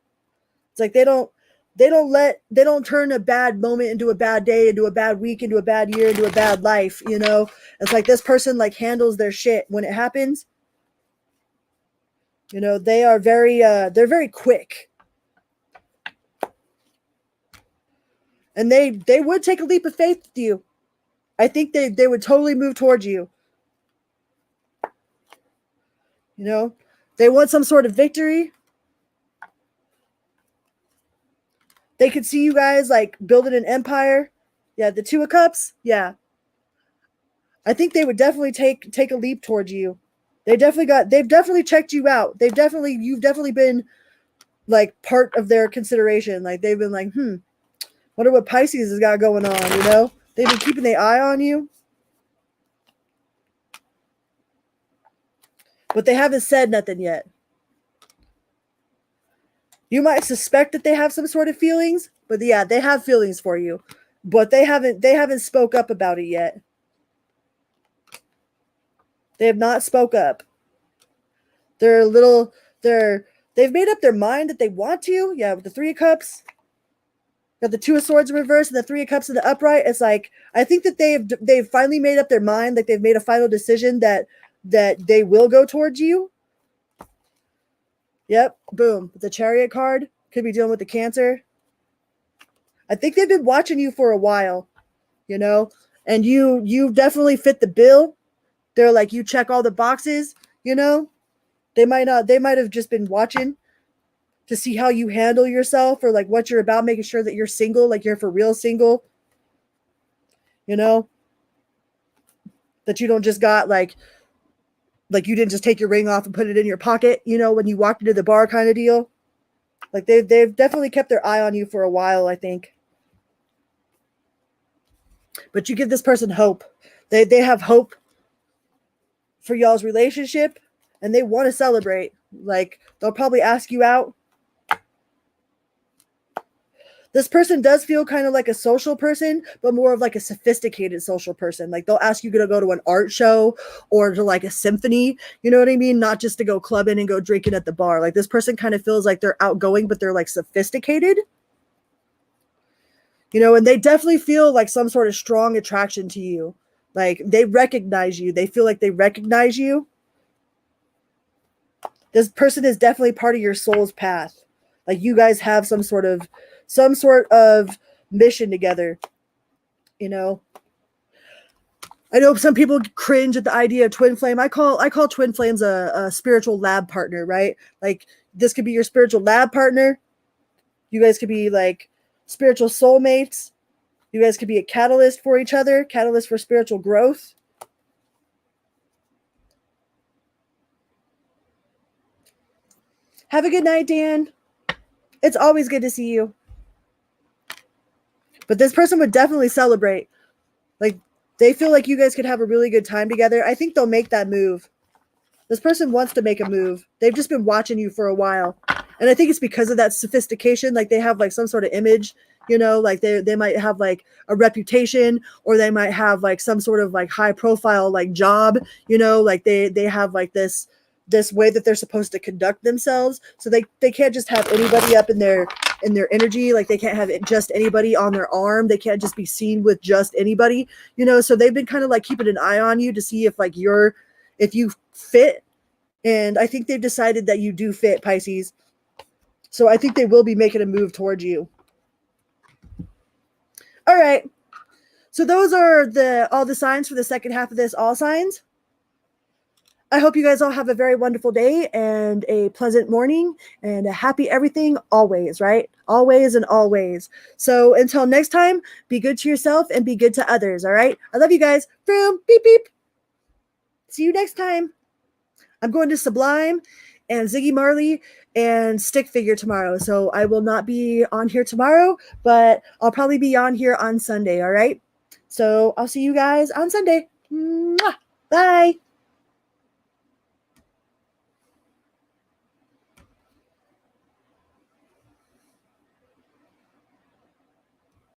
It's like they don't turn a bad moment into a bad day, into a bad week, into a bad year, into a bad life, you know? It's like this person like handles their shit when it happens. You know, they're very quick. And they would take a leap of faith with you. I think they would totally move towards you. You know, they want some sort of victory. They could see you guys like building an empire. Yeah, the Two of Cups. Yeah, I think they would definitely take a leap towards you. They've definitely checked you out. You've definitely been like part of their consideration. Like they've been like, wonder what Pisces has got going on. You know, they've been keeping their eye on you, but they haven't said nothing yet. You might suspect that they have some sort of feelings, but yeah, they have feelings for you, but they haven't spoke up about it yet. They have not spoke up. They've made up their mind that they want to. Yeah, with the Three of Cups, got the Two of Swords in reverse and the Three of Cups in the upright. It's like I think that they've finally made up their mind. Like they've made a final decision that they will go towards you. Yep, boom. The Chariot card could be dealing with the Cancer. I think they've been watching you for a while, you know, and you definitely fit the bill. They're like, you check all the boxes, you know. They might have just been watching to see how you handle yourself or like what you're about, making sure that you're single, like you're for real single, you know, that you don't just got like you didn't just take your ring off and put it in your pocket, you know, when you walked into the bar kind of deal. Like they've definitely kept their eye on you for a while, I think. But you give this person hope. They have hope for y'all's relationship and they want to celebrate. Like they'll probably ask you out. This person does feel kind of like a social person, but more of like a sophisticated social person. Like they'll ask you to go to an art show or to like a symphony. You know what I mean? Not just to go clubbing and go drinking at the bar. Like this person kind of feels like they're outgoing, but they're like sophisticated. You know, and they definitely feel like some sort of strong attraction to you. Like they recognize you. They feel like they recognize you. This person is definitely part of your soul's path. Like you guys have some sort of mission together, you know. I know some people cringe at the idea of twin flame. I call twin flames a spiritual lab partner, right? Like this could be your spiritual lab partner. You guys could be like spiritual soulmates. You guys could be a catalyst for each other, catalyst for spiritual growth. Have a good night, Dan. It's always good to see you. But this person would definitely celebrate. Like they feel like you guys could have a really good time together. I think they'll make that move. This person wants to make a move. They've just been watching you for a while. And I think it's because of that sophistication. Like they have like some sort of image, you know, like they might have like a reputation or they might have like some sort of like high profile like job, you know, like they have like this way that they're supposed to conduct themselves. So they can't just have anybody up in their energy. Like they can't have just anybody on their arm. They can't just be seen with just anybody, you know. So they've been kind of like keeping an eye on you to see if like if you fit. And I think they've decided that you do fit, Pisces. So I think they will be making a move towards you. All right. So those are all the signs for the second half of this all signs. I hope you guys all have a very wonderful day and a pleasant morning and a happy everything always, right? Always and always. So until next time, be good to yourself and be good to others, all right? I love you guys. Boom, beep, beep. See you next time. I'm going to Sublime and Ziggy Marley and Stick Figure tomorrow. So I will not be on here tomorrow, but I'll probably be on here on Sunday, all right? So I'll see you guys on Sunday. Mwah. Bye.